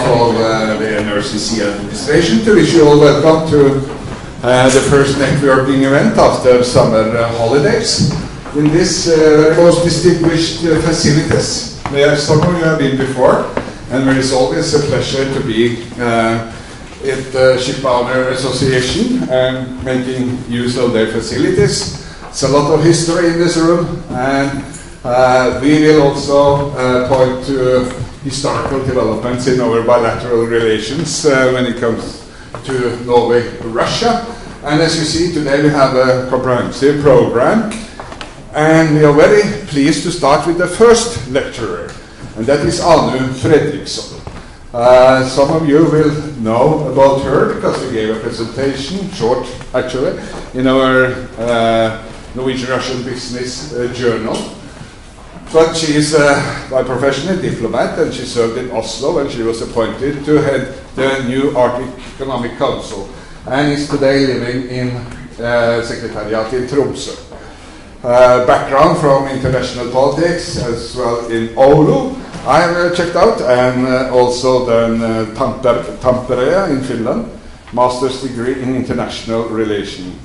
of the NRCC administration to wish you all welcome to the first networking event after summer holidays in this most distinguished facilities. Some of you have been before, and there is always a pleasure to be at the Shipowners Association and making use of their facilities. It's a lot of history in this room, and we will also point to historical developments in our bilateral relations when it comes to Norway-Russia. And as you see, today we have a comprehensive program, and we are very pleased to start with the first lecturer, and that is Anu Fredriksson. Some of you will know about her because we gave a presentation, short actually, in our Norwegian-Russian business journal. But she is by profession a diplomat, and she served in Oslo, and she was appointed to head the new Arctic Economic Council, and is today living in Secretariat in Tromsø. Background from international politics as well in Oulu, I have checked out, and also done Tampere in Finland, master's degree in international relations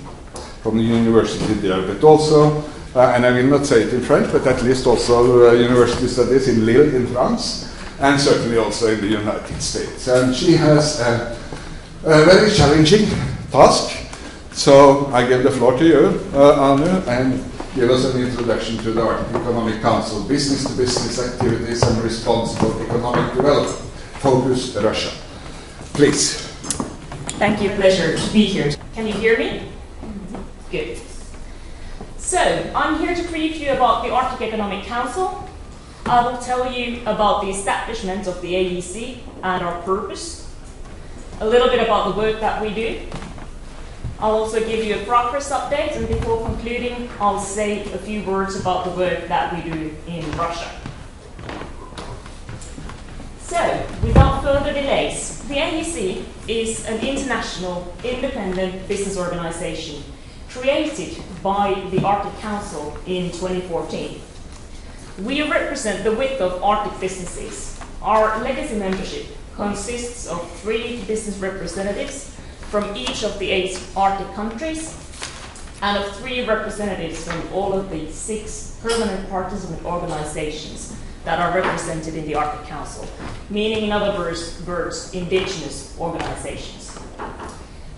from the university there, but also, and I will not say it in French, but at least also university studies in Lille in France, and certainly also in the United States. And she has a very challenging task, so I give the floor to you, Anu, and give us an introduction to the Arctic Economic Council, business-to-business activities and responsible economic development. Focus Russia. Please. Thank you, pleasure to be here. Can you hear me? Good. So, I'm here to brief you about the Arctic Economic Council. I will tell you about the establishment of the AEC and our purpose, a little bit about the work that we do. I'll also give you a progress update, and before concluding, I'll say a few words about the work that we do in Russia. So, without further delays, the AEC is an international independent business organization created by the Arctic Council in 2014. We represent the width of Arctic businesses. Our legacy membership consists of 3 business representatives from each of the 8 Arctic countries, and of 3 representatives from all of the 6 permanent participant organizations that are represented in the Arctic Council, meaning in other words, indigenous organizations.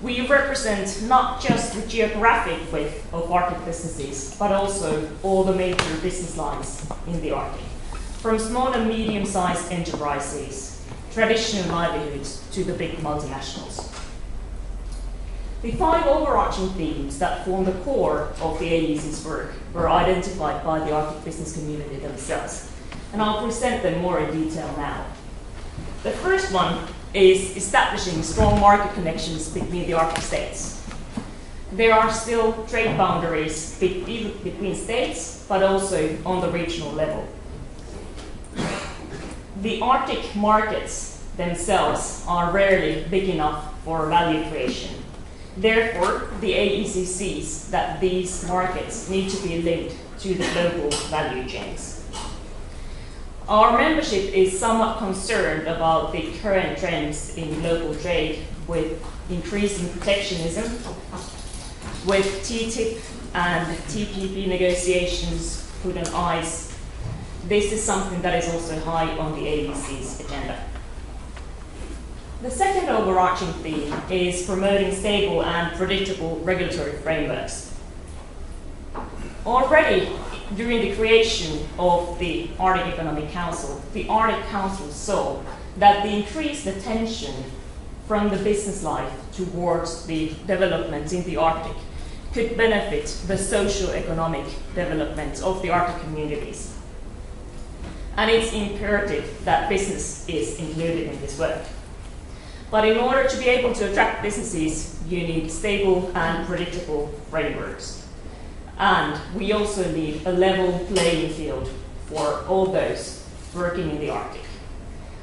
We represent not just the geographic width of Arctic businesses, but also all the major business lines in the Arctic, from small and medium-sized enterprises, traditional livelihoods, to the big multinationals. The 5 overarching themes that form the core of the AEC's work were identified by the Arctic business community themselves, and I'll present them more in detail now. The first one is establishing strong market connections between the Arctic states. There are still trade boundaries between states, but also on the regional level. The Arctic markets themselves are rarely big enough for value creation. Therefore, the AEC sees that these markets need to be linked to the global value chains. Our membership is somewhat concerned about the current trends in global trade with increasing protectionism, with TTIP and TPP negotiations put on ice. This is something that is also high on the AEC's agenda. The second overarching theme is promoting stable and predictable regulatory frameworks. Already during the creation of the Arctic Economic Council, the Arctic Council saw that the increased attention from the business life towards the development in the Arctic could benefit the socio-economic development of the Arctic communities. And it's imperative that business is included in this work. But in order to be able to attract businesses, you need stable and predictable frameworks. And we also need a level playing field for all those working in the Arctic.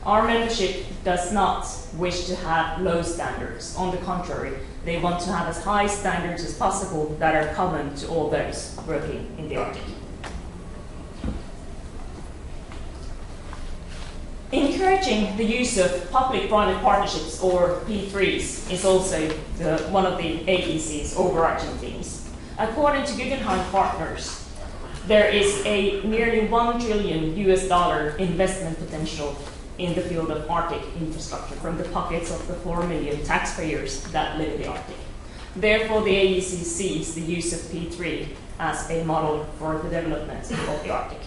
Our membership does not wish to have low standards. On the contrary, they want to have as high standards as possible that are common to all those working in the Arctic. In Encouraging the use of public-private partnerships, or P3s, is also one of the AEC's overarching themes. According to Guggenheim Partners, there is a nearly $1 trillion investment potential in the field of Arctic infrastructure from the pockets of the 4 million taxpayers that live in the Arctic. Therefore, the AEC sees the use of P3 as a model for the development of the Arctic.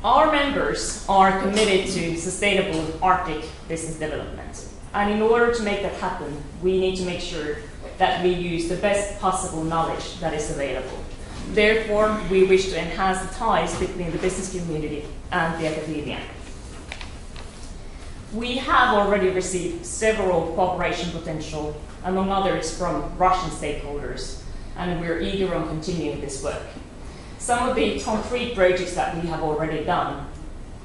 Our members are committed to sustainable Arctic business development. And in order to make that happen, we need to make sure that we use the best possible knowledge that is available. Therefore, we wish to enhance the ties between the business community and the academia. We have already received several cooperation potential, among others from Russian stakeholders, and we're eager on continuing this work. Some of the concrete projects that we have already done,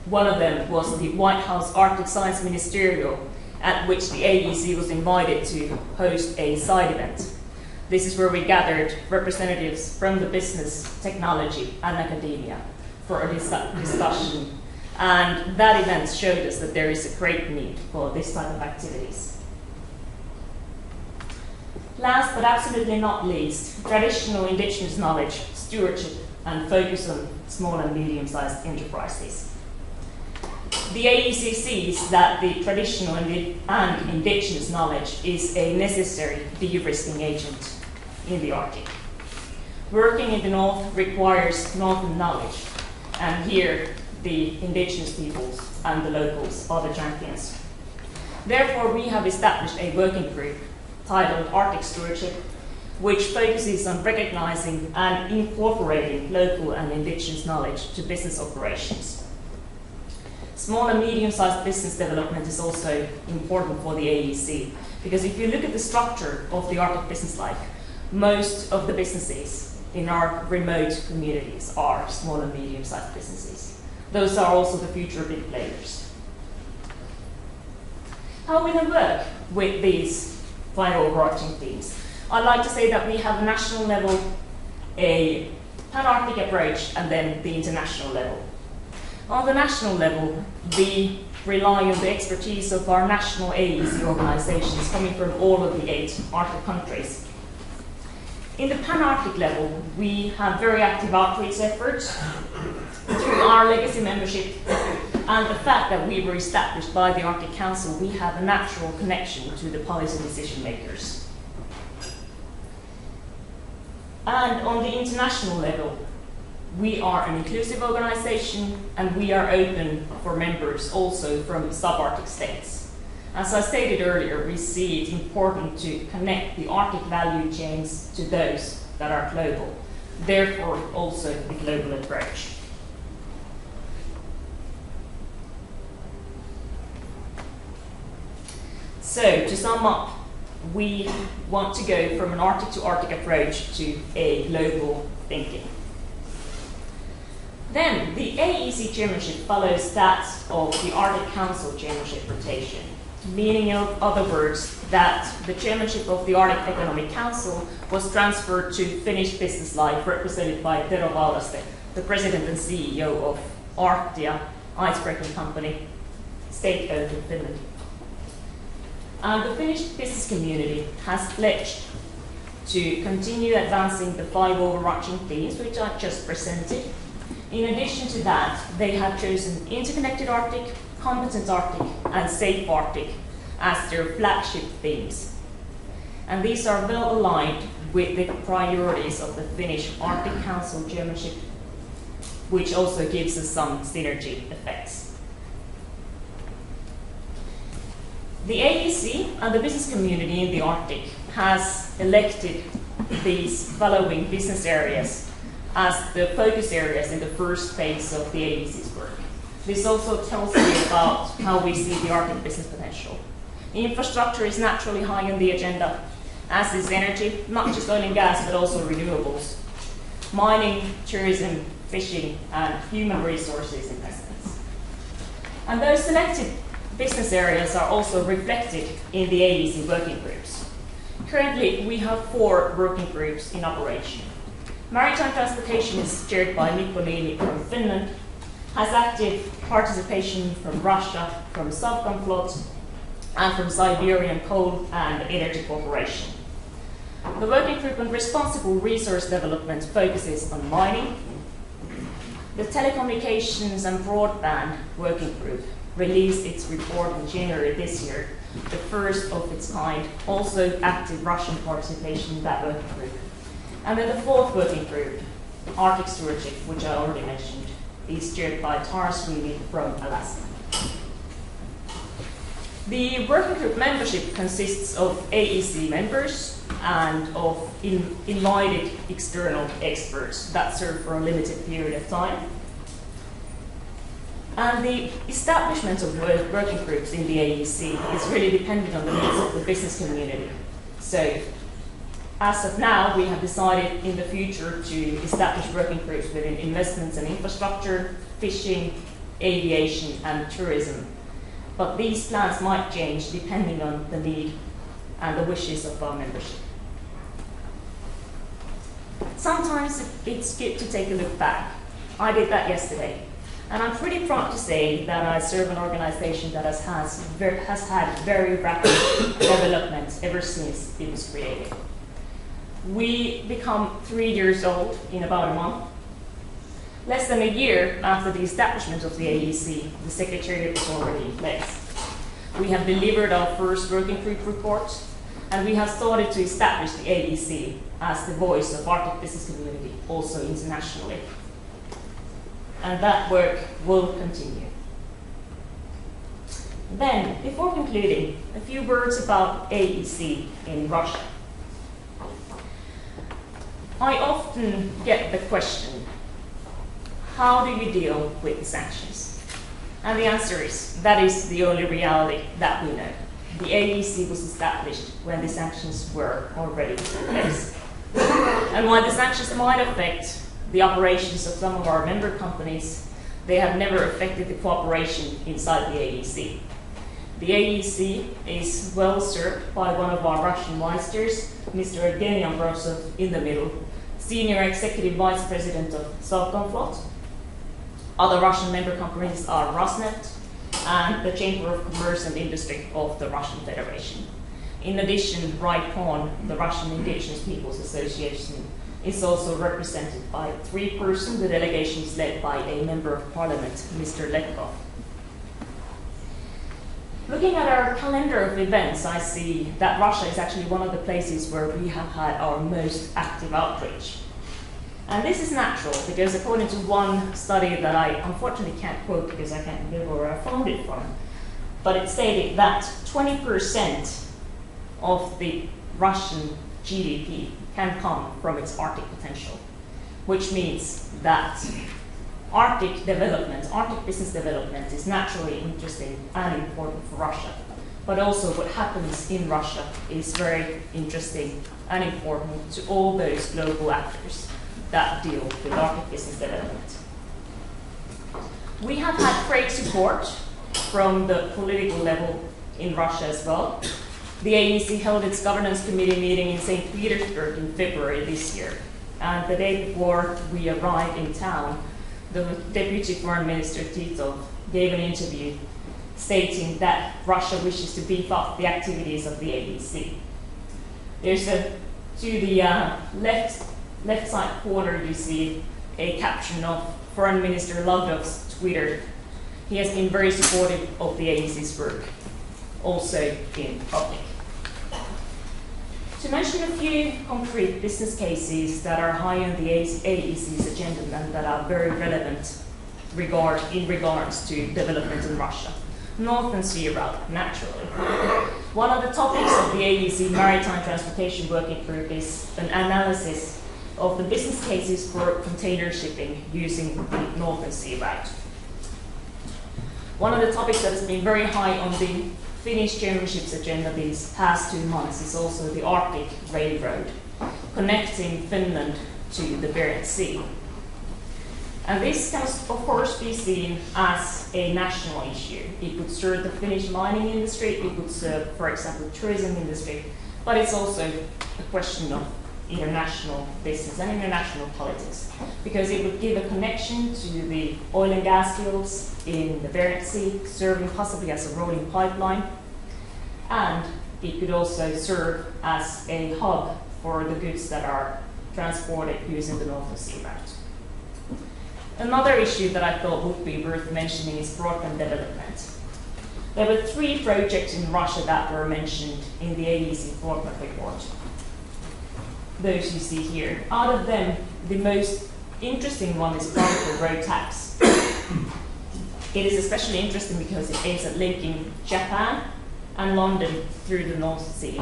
one of them was the White House Arctic Science Ministerial, at which the AEC was invited to host a side event. This is where we gathered representatives from the business, technology, and academia for a discussion. And that event showed us that there is a great need for this type of activities. Last but absolutely not least, traditional indigenous knowledge, stewardship, and focus on small and medium-sized enterprises. The AEC sees that the traditional and indigenous knowledge is a necessary de-risking agent in the Arctic. Working in the north requires northern knowledge, and here the indigenous peoples and the locals are the champions. Therefore, we have established a working group titled Arctic Stewardship, which focuses on recognizing and incorporating local and indigenous knowledge to business operations. Small and medium-sized business development is also important for the AEC, because if you look at the structure of the Arctic business life, most of the businesses in our remote communities are small and medium-sized businesses. Those are also the future big players. How we then work with these 5 overarching themes? I'd like to say that we have a national level, a pan-Arctic approach, and then the international level. On the national level, we rely on the expertise of our national AEC organizations coming from all of the 8 Arctic countries. In the pan-Arctic level, we have very active outreach efforts through our legacy membership, and the fact that we were established by the Arctic Council, we have a natural connection to the policy decision makers. And on the international level, we are an inclusive organization, and we are open for members also from subarctic states. As I stated earlier, we see it important to connect the Arctic value chains to those that are global, therefore also the global approach. So, to sum up, we want to go from an Arctic to Arctic approach to a global thinking. Then, the AEC chairmanship follows that of the Arctic Council chairmanship rotation, meaning, in other words, that the chairmanship of the Arctic Economic Council was transferred to Finnish business life, represented by Tero Vauraste, the president and CEO of Arctia Icebreaking Company, state-owned in Finland. And the Finnish business community has pledged to continue advancing the 5 overarching themes which I just presented. In addition to that, they have chosen Interconnected Arctic, Competent Arctic, and Safe Arctic as their flagship themes. And these are well aligned with the priorities of the Finnish Arctic Council chairmanship, which also gives us some synergy effects. The AEC and the business community in the Arctic has elected these following business areas as the focus areas in the first phase of the AEC's work. This also tells you about how we see the Arctic business potential. Infrastructure is naturally high on the agenda, as is energy, not just oil and gas, but also renewables, mining, tourism, fishing, and human resources investments. And those selected business areas are also reflected in the AEC working groups. Currently, we have 4 working groups in operation. Maritime transportation is chaired by Mikko Liini from Finland. has active participation from Russia, from Sovcomflot, and from Siberian Coal and Energy Corporation. The working group on responsible resource development focuses on mining. The Telecommunications and Broadband Working Group released its report in January this year, the first of its kind, also active Russian participation in that working group. And then the fourth working group, Arctic Stewardship, which I already mentioned, is chaired by Tara Sweeney from Alaska. The working group membership consists of AEC members and of invited external experts that serve for a limited period of time. And the establishment of working groups in the AEC is really dependent on the needs of the business community. So, as of now, we have decided in the future to establish working groups within investments and infrastructure, fishing, aviation, and tourism. But these plans might change depending on the need and the wishes of our membership. Sometimes it's good to take a look back. I did that yesterday. And I'm pretty proud to say that I serve an organization that has had very rapid development ever since it was created. We become 3 years old in about a month. Less than a year after the establishment of the AEC, the Secretariat was already in place. We have delivered our first working group report, and we have started to establish the AEC as the voice of Arctic business community, also internationally. And that work will continue. Then, before concluding, a few words about AEC in Russia. I often get the question, how do you deal with the sanctions? And the answer is, that is the only reality that we know. The AEC was established when the sanctions were already in place. And while the sanctions might affect the operations of some of our member companies, they have never affected the cooperation inside the AEC. The AEC is well served by one of our Russian ministers, Mr. Evgeny Ambrosov, in the middle, Senior Executive Vice President of Sovcomflot. Other Russian member companies are Rosneft and the Chamber of Commerce and Industry of the Russian Federation. In addition, RIPON, the Russian Indigenous Peoples Association, is also represented by 3 persons. The delegation is led by a member of parliament, Mr. Letkov. Looking at our calendar of events, I see that Russia is actually one of the places where we have had our most active outreach. And this is natural, because according to one study that I unfortunately can't quote because I can't remember where I found it from, but it stated that 20% of the Russian GDP can come from its Arctic potential, which means that Arctic development, Arctic business development is naturally interesting and important for Russia. But also what happens in Russia is very interesting and important to all those global actors that deal with Arctic business development. We have had great support from the political level in Russia as well. The AEC held its governance committee meeting in St. Petersburg in February this year. And the day before we arrived in town, the Deputy Foreign Minister Titov gave an interview stating that Russia wishes to beef up the activities of the AEC. There's to the left side corner, you see a caption of Foreign Minister Lavrov's Twitter. He has been very supportive of the AEC's work, also in public. To mention a few concrete business cases that are high on the AEC's agenda and that are very relevant in regards to development in Russia. Northern Sea Route, naturally. One of the topics of the AEC Maritime Transportation Working Group is an analysis of the business cases for container shipping using the Northern Sea Route. One of the topics that has been very high on the Finnish chairmanship's agenda these past 2 months is also the Arctic Railroad, connecting Finland to the Barents Sea. And this can, of course, be seen as a national issue. It would serve the Finnish mining industry, it would serve, for example, the tourism industry, but it's also a question of international business and international politics, because it would give a connection to the oil and gas fields in the Barents Sea, serving possibly as a rolling pipeline, and it could also serve as a hub for the goods that are transported using the North Sea route. Another issue that I thought would be worth mentioning is broadband development. There were 3 projects in Russia that were mentioned in the AEC broadband report. Those you see here. Out of them, the most interesting one is particle road tax. It is especially interesting because it aims at linking Japan and London through the North Sea,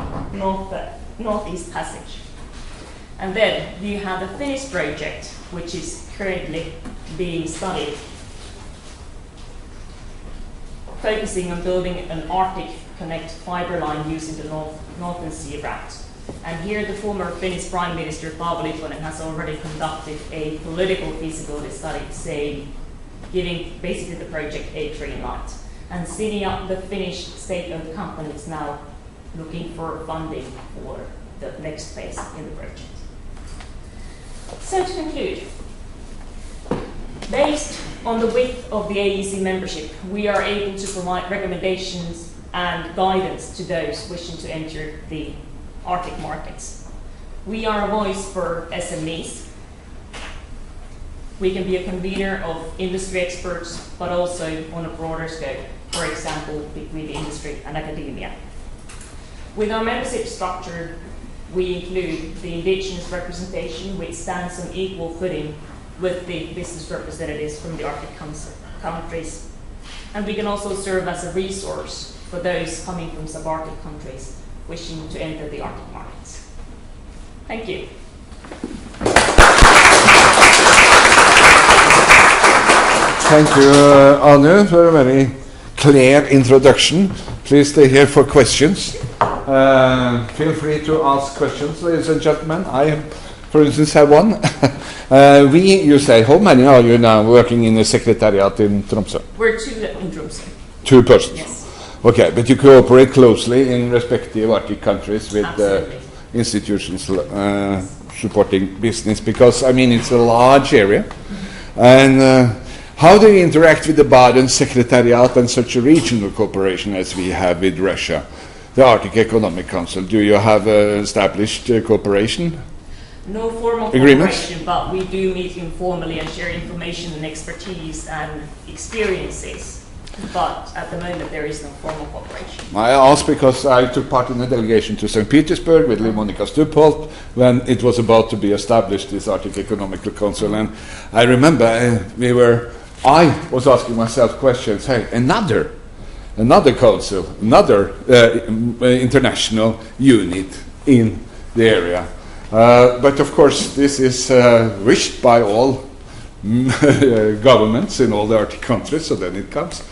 Northeast Passage. And then you have the Finnish project, which is currently being studied, focusing on building an Arctic Connect fiber line using the Northern Sea route. And here the former Finnish Prime Minister Paavo Lipponen has already conducted a political feasibility study, saying, giving basically the project a green light. And setting up the Finnish state-owned company is now looking for funding for the next phase in the project. So to conclude, based on the width of the AEC membership, we are able to provide recommendations and guidance to those wishing to enter the Arctic markets. We are a voice for SMEs. We can be a convener of industry experts, but also on a broader scope, for example, between the industry and academia. With our membership structure, we include the indigenous representation, which stands on equal footing with the business representatives from the Arctic countries. And we can also serve as a resource for those coming from subarctic countries wishing to enter the Arctic markets. Thank you. Thank you, Anu, for a very clear introduction. Please stay here for questions. Feel free to ask questions, ladies and gentlemen. I, for instance, have one. You say, how many are you now working in the secretariat in Tromsø? We're 2 in Tromsø. 2 persons? Yes. Okay, but you cooperate closely in respective Arctic countries with institutions supporting business, because, I mean, it's a large area. And how do you interact with the Barents Secretariat and such a regional cooperation as we have with Russia, the Arctic Economic Council? Do you have established cooperation? No formal agreements? Cooperation, but we do meet informally and share information and expertise and experiences. But at the moment, there is no formal cooperation. I ask because I took part in a delegation to St. Petersburg with Monica Stupholt when it was about to be established, this Arctic Economic Council. And I remember I was asking myself questions, hey, another council, another international unit in the area. But of course, this is wished by all governments in all the Arctic countries, so then it comes.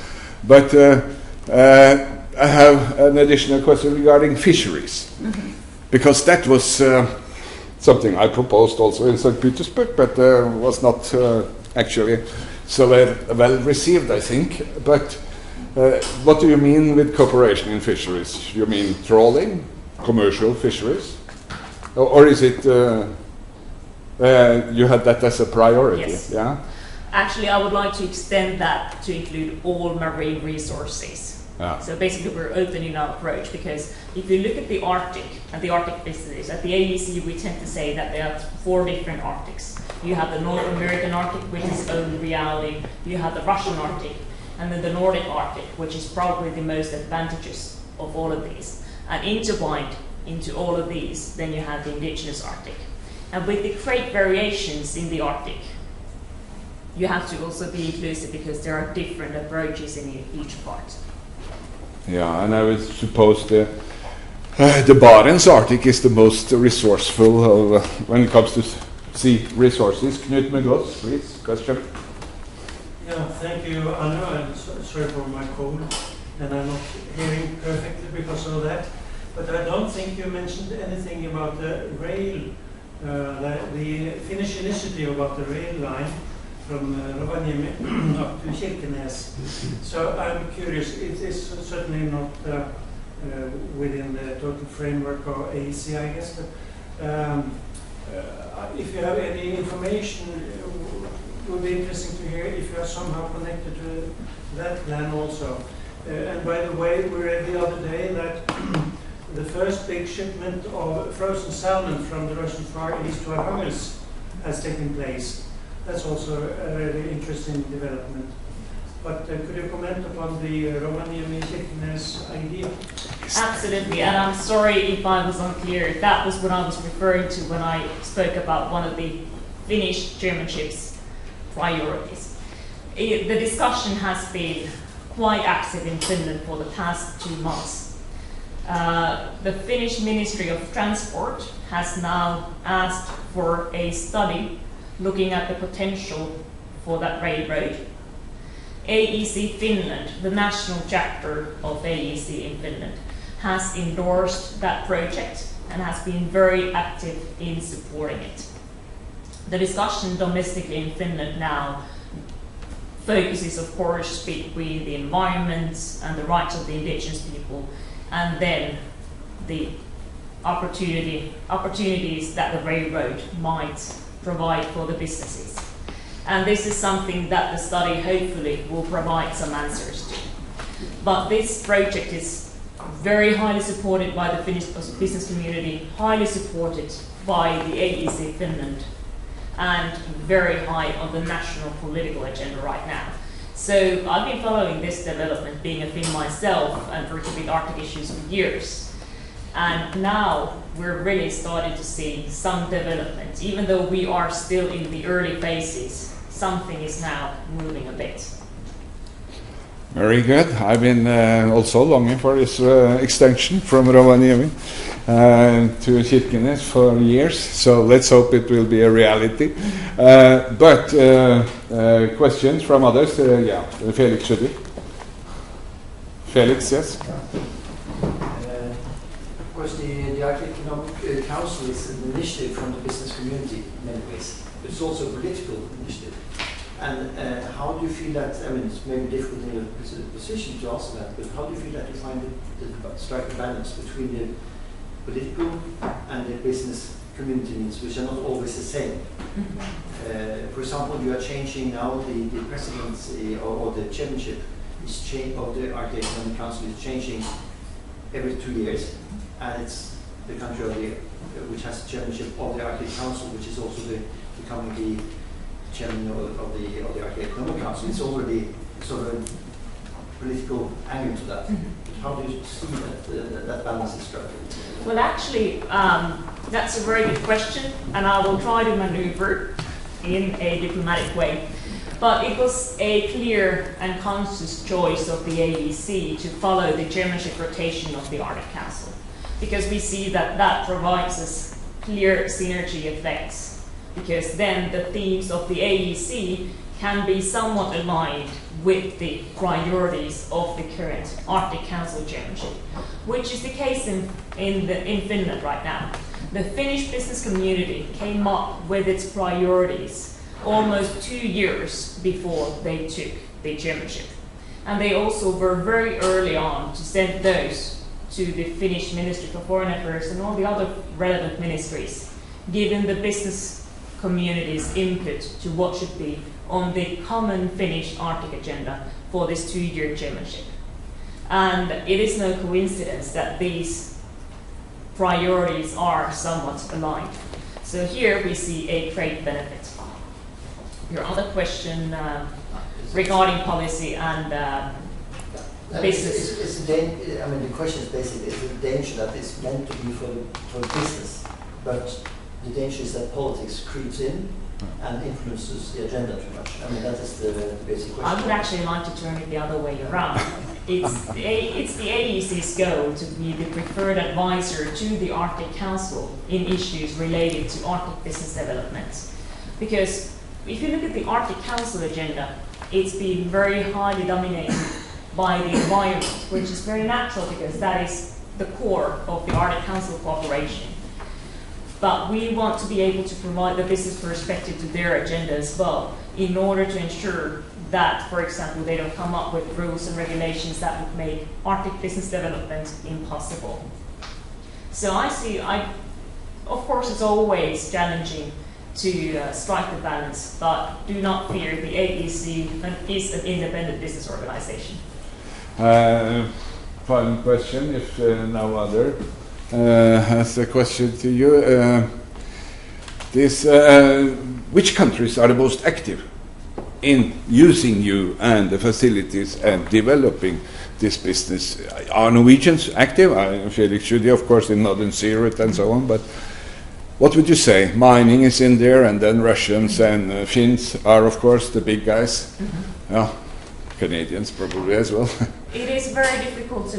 But I have an additional question regarding fisheries, because that was something I proposed also in St. Petersburg, but was not actually so well received, I think. But what do you mean with cooperation in fisheries? You mean trawling, commercial fisheries? Or is it you had that as a priority? Yes. Yeah? Actually, I would like to extend that to include all marine resources. Yeah. So basically, we're open in our approach, because if you look at the Arctic and the Arctic businesses, at the AEC, we tend to say that there are 4 different Arctics. You have the North American Arctic, which is own reality. You have the Russian Arctic, and then the Nordic Arctic, which is probably the most advantageous of all of these. And intertwined into all of these, then you have the indigenous Arctic. And with the great variations in the Arctic, you have to also be inclusive, because there are different approaches in each part. Yeah, and I would suppose the Barents Arctic is the most resourceful when it comes to sea resources. Knut Mugås, please, question. Yeah, thank you, Anu. I'm sorry for my cold, and I'm not hearing perfectly because of that. But I don't think you mentioned anything about the rail, the Finnish initiative about the rail line from Rovaniemi up to Kirkenes. So I'm curious, it is certainly not within the total framework of AEC, I guess, but If you have any information, it would be interesting to hear if you are somehow connected to that plan also. And by the way, we read the other day that the first big shipment of frozen salmon from the Russian Far East to Arkhangelsk has taken place. That's also a really interesting development. But could you comment upon the Rovaniemi-Kirkenes idea? Absolutely, and I'm sorry if I was unclear. That was what I was referring to when I spoke about one of the Finnish chairmanship's priorities. The discussion has been quite active in Finland for the past 2 months. The Finnish Ministry of Transport has now asked for a study looking at the potential for that railroad. AEC Finland, the national chapter of AEC in Finland, has endorsed that project and has been very active in supporting it. The discussion domestically in Finland now focuses, of course, between the environment and the rights of the indigenous people, and then the opportunities that the railroad might provide for the businesses. And this is something that the study hopefully will provide some answers to. But this project is very highly supported by the Finnish business community, highly supported by the AEC Finland, and very high on the national political agenda right now. So I've been following this development, being a Finn myself, and working with Arctic issues for years. And now we're really starting to see some development. Even though we are still in the early phases, something is now moving a bit. Very good. I've been also longing for this extension from Rovaniemi to Kirkenes for years, so let's hope it will be a reality. But questions from others? Yeah, Felix should be. Felix, yes. Of course, the Arctic Economic Council is an initiative from the business community in many ways. It's also a political initiative. And how do you feel that, I mean, it's maybe difficult in your position to answer that, but how do you feel that you find the strike a balance between the political and the business community needs, which are not always the same? For example, you are changing now the presidency or the chairmanship of the Arctic Economic Council is changing every 2 years, and it's the country which has the chairmanship of the Arctic Council, which is also becoming the chairman of the Arctic Economic Council. It's already sort of a political angle to that. How do you see that balance is struck? Well, actually, that's a very good question, and I will try to maneuver in a diplomatic way. But it was a clear and conscious choice of the AEC to follow the chairmanship rotation of the Arctic Council, because we see that that provides us clear synergy effects, because then the themes of the AEC can be somewhat aligned with the priorities of the current Arctic Council chairmanship, which is the case in Finland right now. The Finnish business community came up with its priorities almost 2 years before they took the chairmanship. And they also were very early on to send those to the Finnish Ministry for Foreign Affairs and all the other relevant ministries, given the business community's input to what should be on the common Finnish Arctic agenda for this 2-year chairmanship. And it is no coincidence that these priorities are somewhat aligned. So here we see a great benefit. Your other question regarding policy and business. I mean, the question is basically, is the danger that it's meant to be for business, but the danger is that politics creeps in and influences the agenda too much. I mean, that is the basic question. I would actually like to turn it the other way around. It's the AEC's goal to be the preferred advisor to the Arctic Council in issues related to Arctic business development. Because if you look at the Arctic Council agenda, it's been very highly dominated by the environment, which is very natural because that is the core of the Arctic Council cooperation. But we want to be able to provide the business perspective to their agenda as well, in order to ensure that, for example, they don't come up with rules and regulations that would make Arctic business development impossible. So Of course, it's always challenging to strike the balance, but do not fear, the AEC is an independent business organization. Final question, if no other has a question to you. Which countries are the most active in using you and the facilities and developing this business? Are Norwegians active? Felix Schudi, of course, in Northern Syria and so on, but what would you say? Mining is in there, and then Russians and Finns are, of course, the big guys. Mm-hmm. Yeah, Canadians probably as well. It is very difficult to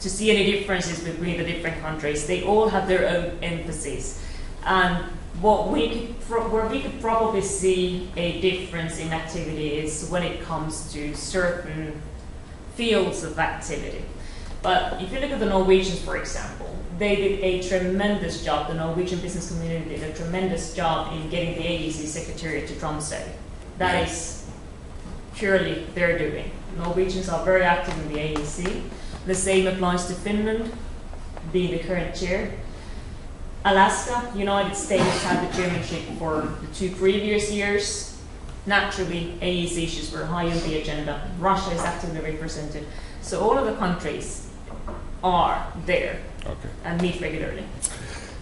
see any differences between the different countries. They all have their own emphasis. And where we could probably see a difference in activity is when it comes to certain fields of activity. But if you look at the Norwegians, for example, they did a tremendous job. The Norwegian business community did a tremendous job in getting the AEC Secretariat to Tromsø. That is purely their doing. Norwegians are very active in the AEC. The same applies to Finland, being the current chair. Alaska, United States had the chairmanship for the 2 previous years. Naturally, AEC issues were high on the agenda. Russia is actively represented. So all of the countries are there and meet regularly.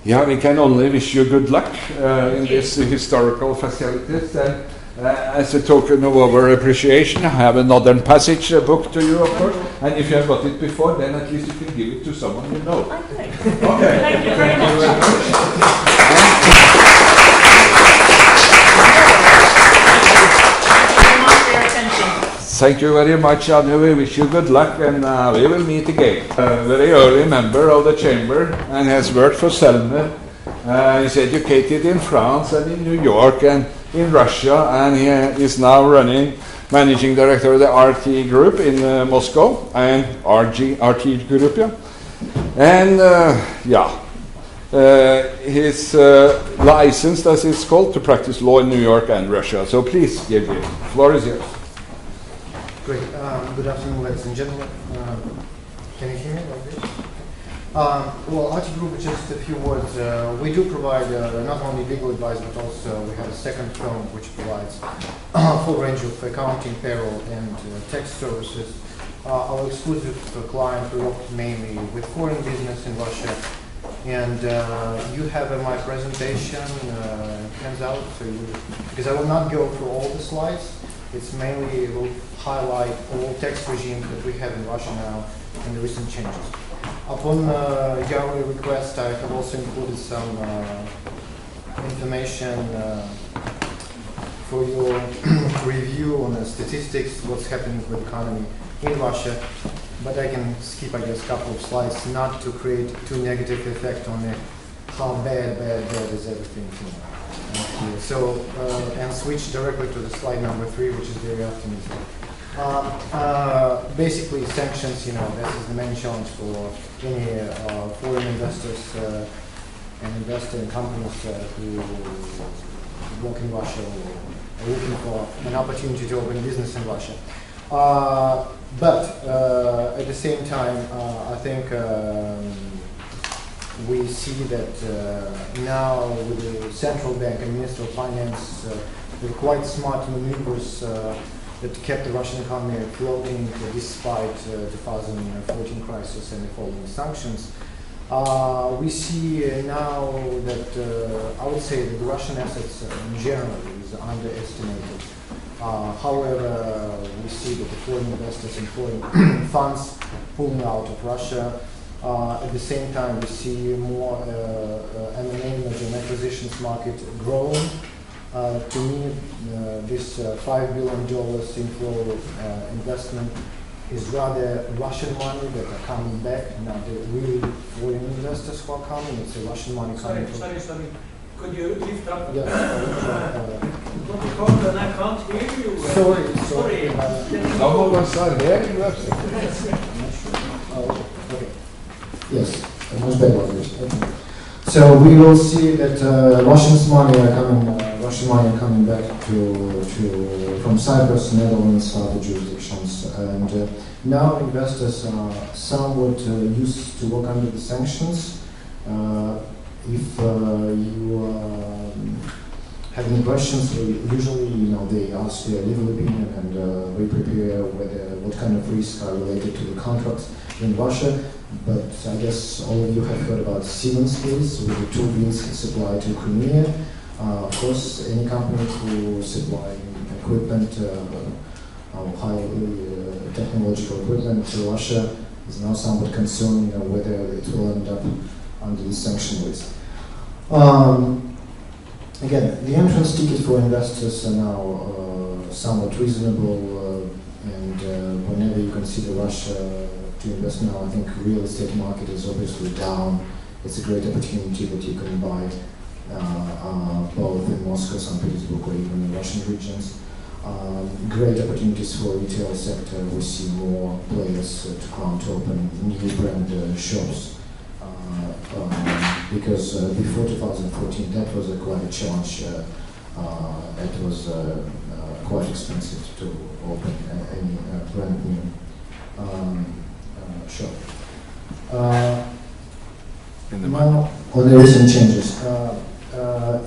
Yeah, we can only wish you good luck in these historical facilities. And as a token of our appreciation, I have a Northern Passage book to you, of course. And if you have got it before, then at least you can give it to someone you know. Okay. Okay. Thank you very much. Thank you very much, Anu. We wish you good luck, and we will meet again. A very early member of the chamber, and has worked for Selmer. He's educated in France and in New York and in Russia, and he is now managing director of the RT Group in Moscow, and RT Group, yeah. And he's licensed, as it's called, to practice law in New York and Russia. So please, Yevgeny, the floor is yours. Great. Good afternoon, ladies and gentlemen. Can you hear me like this? Well, RT Group, just a few words. We do provide not only legal advice, but also we have a second firm which provides a full range of accounting, payroll, and tax services. Our exclusive client, we work mainly with foreign business in Russia. And you have my presentation, hands out, because I will not go through all the slides. It's mainly, it will highlight all tax regimes that we have in Russia now and the recent changes. Upon your request, I have also included some information for your review on the statistics, what's happening with the economy in Russia. But I can skip, I guess, a couple of slides, not to create too negative effect on how bad is everything here. So, and switch directly to the slide number 3, which is very optimistic. Basically, sanctions, this is the main challenge for any foreign investors and investor in companies who work in Russia or are looking for an opportunity to open business in Russia. But at the same time, I think we see that now with the central bank and Minister of Finance, they're quite smart maneuvers that kept the Russian economy floating despite the 2014 crisis and the following sanctions. We see now that I would say that the Russian assets in general is underestimated. However, we see that the foreign investors and foreign funds pulling out of Russia. At the same time, we see more M&A, merger and acquisitions market growing. To me, this $5 billion inflow investment is rather Russian money that are coming back, not the really foreign investors who are coming. It's a Russian money coming. Sorry. Could you lift up? Yes. Because I can't hear you. Sorry. No one started hearing you. Okay. Yes, much better. So we will see that Russian money are coming back from Cyprus, Netherlands, other jurisdictions, and now investors are somewhat used to work under the sanctions. If you have any questions, usually they ask their legal opinion and we prepare what kind of risks are related to the contracts in Russia. But I guess all of you have heard about Siemens case with the turbines supplied to Crimea. Of course, any company who supply equipment, highly technological equipment to Russia is now somewhat concerned whether it will end up under the sanction list. Again, the entrance ticket for investors are now somewhat reasonable, and whenever you consider Russia to invest now, I think real estate market is obviously down. It's a great opportunity that you can buy both in Moscow, St. Petersburg, or even in Russian regions. Great opportunities for retail sector. We see more players to open new brand shops. Because before 2014, that was quite a challenge. It was quite expensive to open any brand new shop. Now, on the recent changes.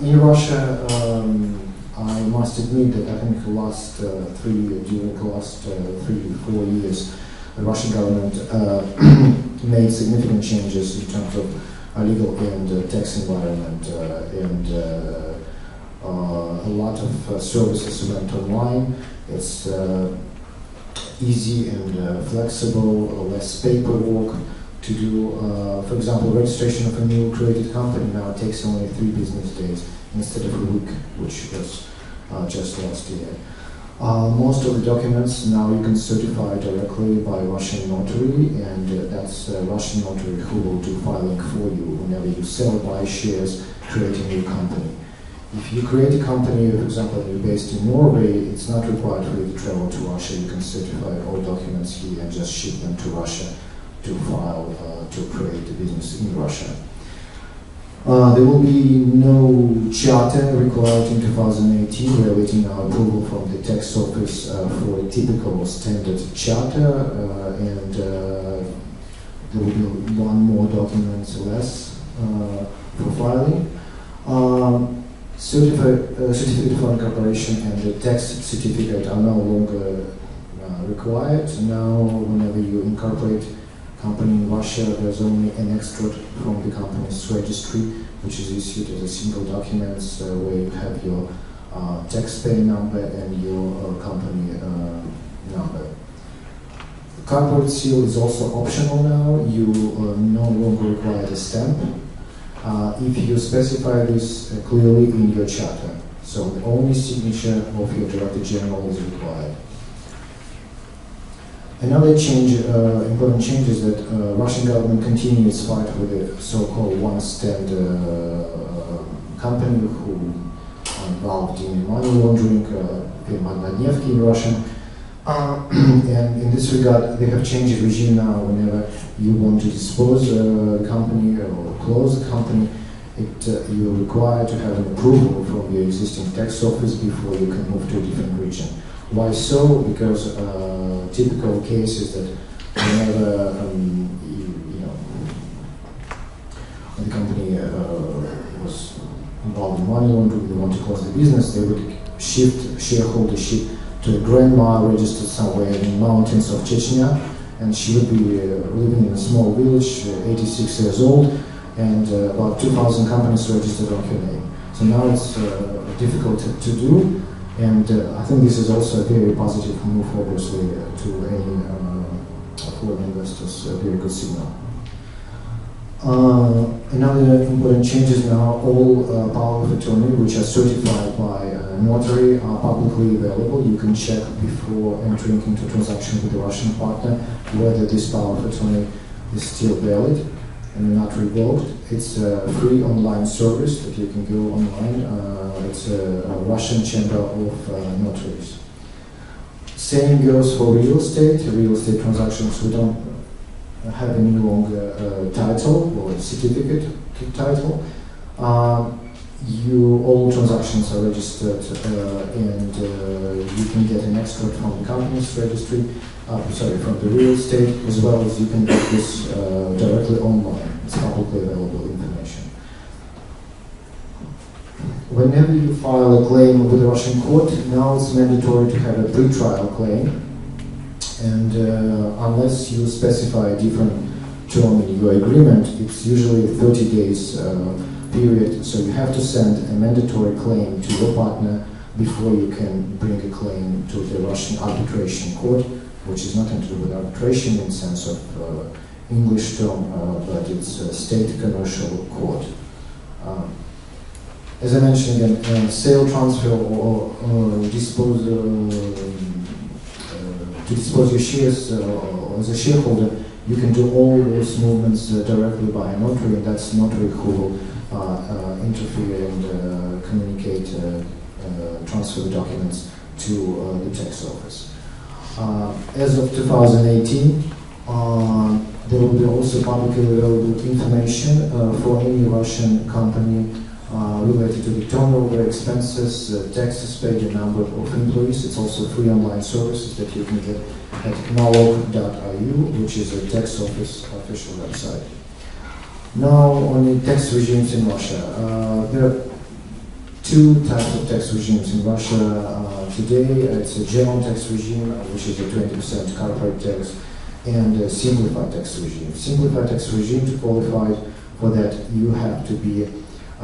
In Russia, I must admit that I think during the last 3-4 years, the Russian government made significant changes in terms of legal and tax environment, and a lot of services went online. It's easy and flexible, less paperwork to do. For example, registration of a new created company now takes only 3 business days instead of a week, which was just last year. Most of the documents now you can certify directly by Russian notary, and that's a Russian notary who will do filing for you whenever you sell, buy shares, create a new company. If you create a company, for example, you're based in Norway, it's not required for you to travel to Russia. You can certify all documents here and just ship them to Russia to file, to create a business in Russia. There will be no charter required in 2018. We are waiting our approval from the tax office for a typical standard charter, and there will be 1 more document less for filing. Certificate of incorporation and the tax certificate are no longer required. Now, whenever you incorporate company in Russia, there's only an extract from the company's registry, which is issued as a single document where you have your taxpayer number and your company number. The corporate seal is also optional now. You no longer require a stamp if you specify this clearly in your charter. So the only signature of your Director General is required. Another change, important change, is that Russian government continues its fight with the so-called one-stand company who are involved in money laundering, in Russian. And in this regard, they have changed the regime now. Whenever you want to dispose the company or close the company, you're required to have an approval from your existing tax office before you can move to a different region. Why so? Because typical case is that whenever when the company was involved in money laundering, they want to close the business, they would shift shareholdership to a grandma registered somewhere in the mountains of Chechnya, and she would be living in a small village, 86 years old, and about 2,000 companies registered on her name. So now it's difficult to do. And I think this is also a very positive move, obviously, to any foreign investors, a very good signal. Another important change is now all power of attorney, which are certified by a notary, are publicly available. You can check before entering into a transaction with the Russian partner whether this power of attorney is still valid and not revoked. It's a free online service that you can go online. It's a Russian Chamber of Notaries. Same goes for real estate. Real estate transactions, we don't have any longer title or certificate title. All transactions are registered, and you can get an extract from the company's registry, from the real estate, as well as you can get this directly online. It's publicly available information. Whenever you file a claim with a Russian court, now it's mandatory to have a pre-trial claim, and unless you specify a different term in your agreement, it's usually a 30 days period, so you have to send a mandatory claim to your partner before you can bring a claim to the Russian arbitration court, which is nothing to do with arbitration in the sense of English term, but it's a state commercial court. As I mentioned again, sale, transfer, or dispose to dispose your shares as a shareholder, you can do all those movements directly by a notary, and that's notary who will interfere and communicate, transfer the documents to the tax office. As of 2018, there will be also publicly available information for any Russian company related to the turnover, expenses, taxes paid, and number of employees. It's also free online services that you can get at nalog.ru, which is a tax office official website. Now, on the tax regimes in Russia. There are two types of tax regimes in Russia today. It's a general tax regime, which is a 20% corporate tax, and a simplified tax regime. Simplified tax regime, to qualify for that, you have to be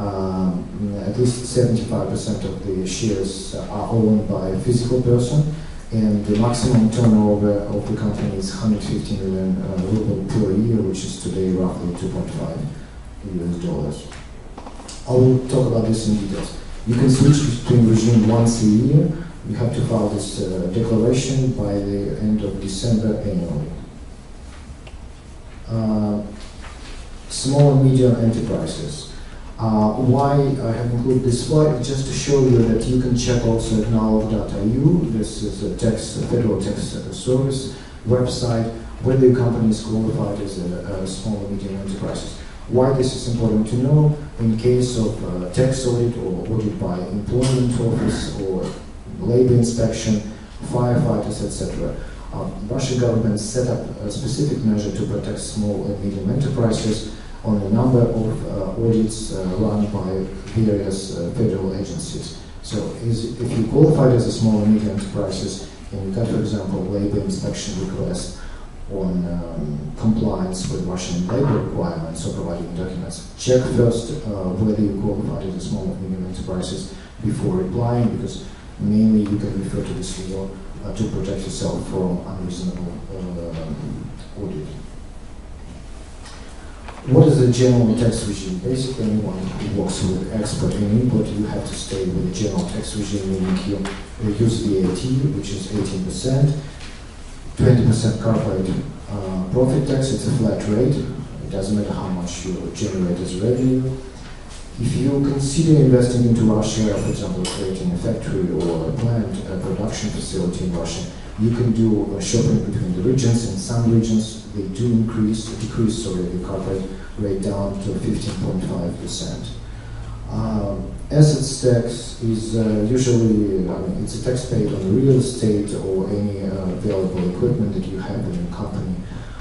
at least 75% of the shares are owned by a physical person, and the maximum turnover of the company is 150 million ruble per year, which is today roughly $2.5 US. I will talk about this in details. You can switch between regime once a year. You have to file this declaration by the end of December annually. Small and medium enterprises. Why I have included this slide is just to show you that you can check also at nalog.ru. This is a federal tax service website, whether your company is qualified as a small and medium enterprises. Why this is important to know in case of tax audit or audit by employment office or labor inspection, firefighters, etc. Russian government set up a specific measure to protect small and medium enterprises on a number of audits run by various federal agencies. So if you qualified as a small and medium enterprises and you got, for example, labor inspection request on compliance with Russian labor requirements or providing documents, check first whether you qualified as a small and medium enterprises before replying, because mainly you can refer to this law to protect yourself from unreasonable audit. What is the general tax regime? Basically, anyone who works with export and import, you have to stay with the general tax regime, meaning you use VAT, which is 18%, 20% corporate profit tax. It's a flat rate. It doesn't matter how much you generate as revenue. If you consider investing into Russia, for example, creating a factory or a plant, a production facility in Russia, you can do shopping between the regions. In some regions, they do decrease the corporate rate down to 15.5%. Assets tax is usually, it's a tax paid on real estate or any valuable equipment that you have in your company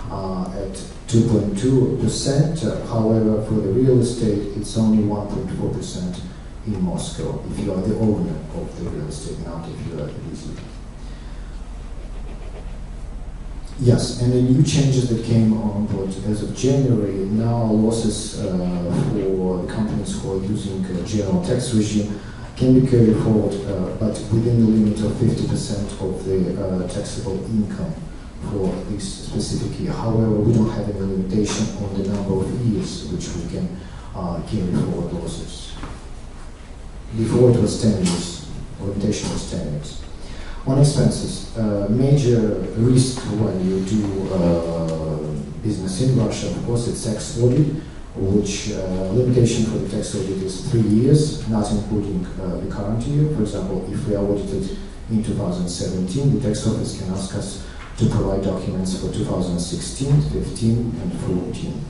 at 2.2%. However, for the real estate, it's only 1.4% in Moscow if you are the owner of the real estate, not if you are the visitor. Yes, and the new changes that came on board as of January, now losses for the companies who are using a general tax regime can be carried forward, but within the limit of 50% of the taxable income for this specific year. However, we don't have any limitation on the number of years which we can carry forward losses. Before it was 10 years, limitation was 10 years. On expenses, major risk when you do business in Russia, of course, it's tax audit, which limitation for the tax audit is 3 years, not including the current year. For example, if we are audited in 2017, the tax office can ask us to provide documents for 2016, 15, and 14.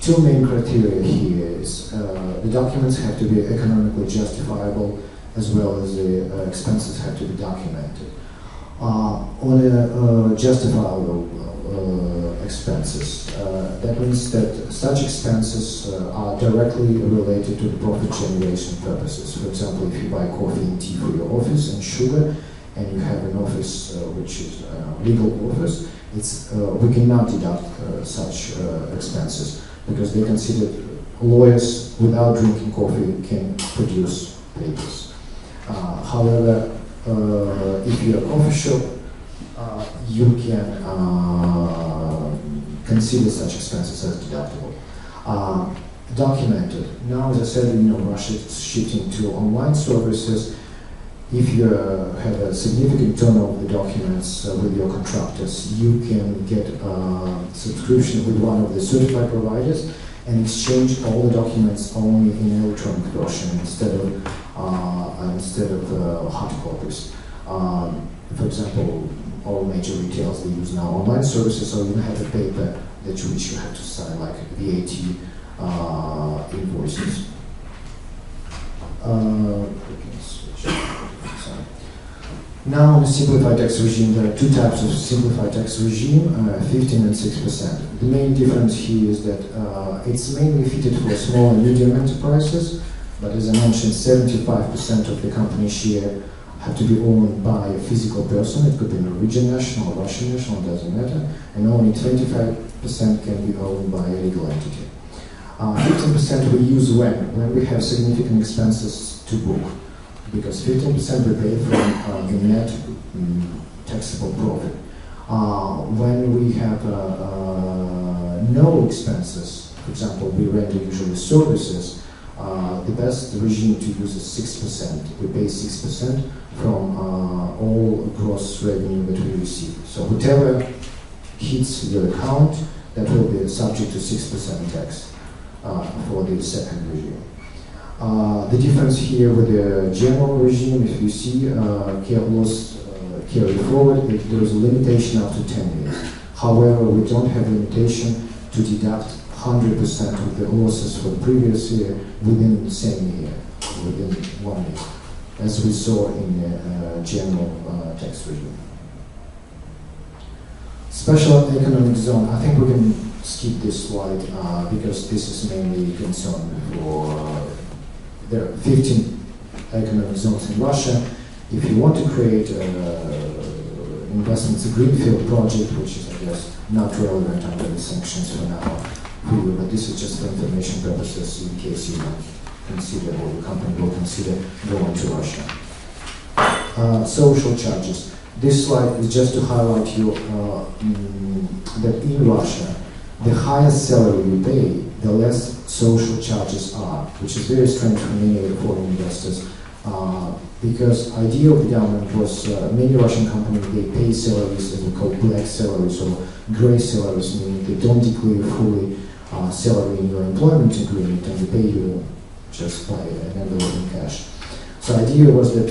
Two main criteria here is the documents have to be economically justifiable, as well as the expenses have to be documented. On justifiable expenses, That means that such expenses are directly related to the profit generation purposes. For example, if you buy coffee and tea for your office and sugar, and you have an office which is a legal office, we cannot deduct such expenses because they consider lawyers without drinking coffee can produce papers. However, if you're a coffee shop, you can consider such expenses as deductible. Documented. Now, as I said, Russia is shifting to online services. If you have a significant turnover of the documents with your contractors, you can get a subscription with one of the certified providers and exchange all the documents only in electronic version instead of hard copies. For example, all major retailers, they use now online services, so you don't have a paper which you have to sign, like VAT invoices. Now, in the simplified tax regime, there are two types of simplified tax regime, 15 and 6%. The main difference here is that it's mainly fitted for small and medium enterprises, but as I mentioned, 75% of the company share have to be owned by a physical person. It could be Norwegian national or Russian national, doesn't matter, and only 25% can be owned by a legal entity. 15% we use when we have significant expenses to book, because 15% we pay from the net taxable profit. When we have no expenses, for example, we render usually services, the best regime to use is 6%. We pay 6% from all gross revenue that we receive. So whatever hits your account, that will be subject to 6% tax for the second regime. The difference here with the general regime, if you see laws carry forward, there is a limitation up to 10 years. However, we don't have limitation to deduct 100% of the losses for the previous year within the same year, within 1 year, as we saw in the general tax regime. Special economic zone, I think we can skip this slide because this is mainly concerned for there are 15 economic zones in Russia. If you want to create investments, a greenfield project, which is, I guess, not relevant under the sanctions for now, but this is just for information purposes in case you consider, or the company will consider going to Russia. Social charges. This slide is just to highlight you that in Russia, the higher salary you pay, the less social charges are, which is very strange for many foreign investors, because idea of the government was many Russian companies, they pay salaries that we call black salaries or gray salaries, meaning they don't declare fully salary in your employment agreement and they pay you just by an envelope in cash. So the idea was that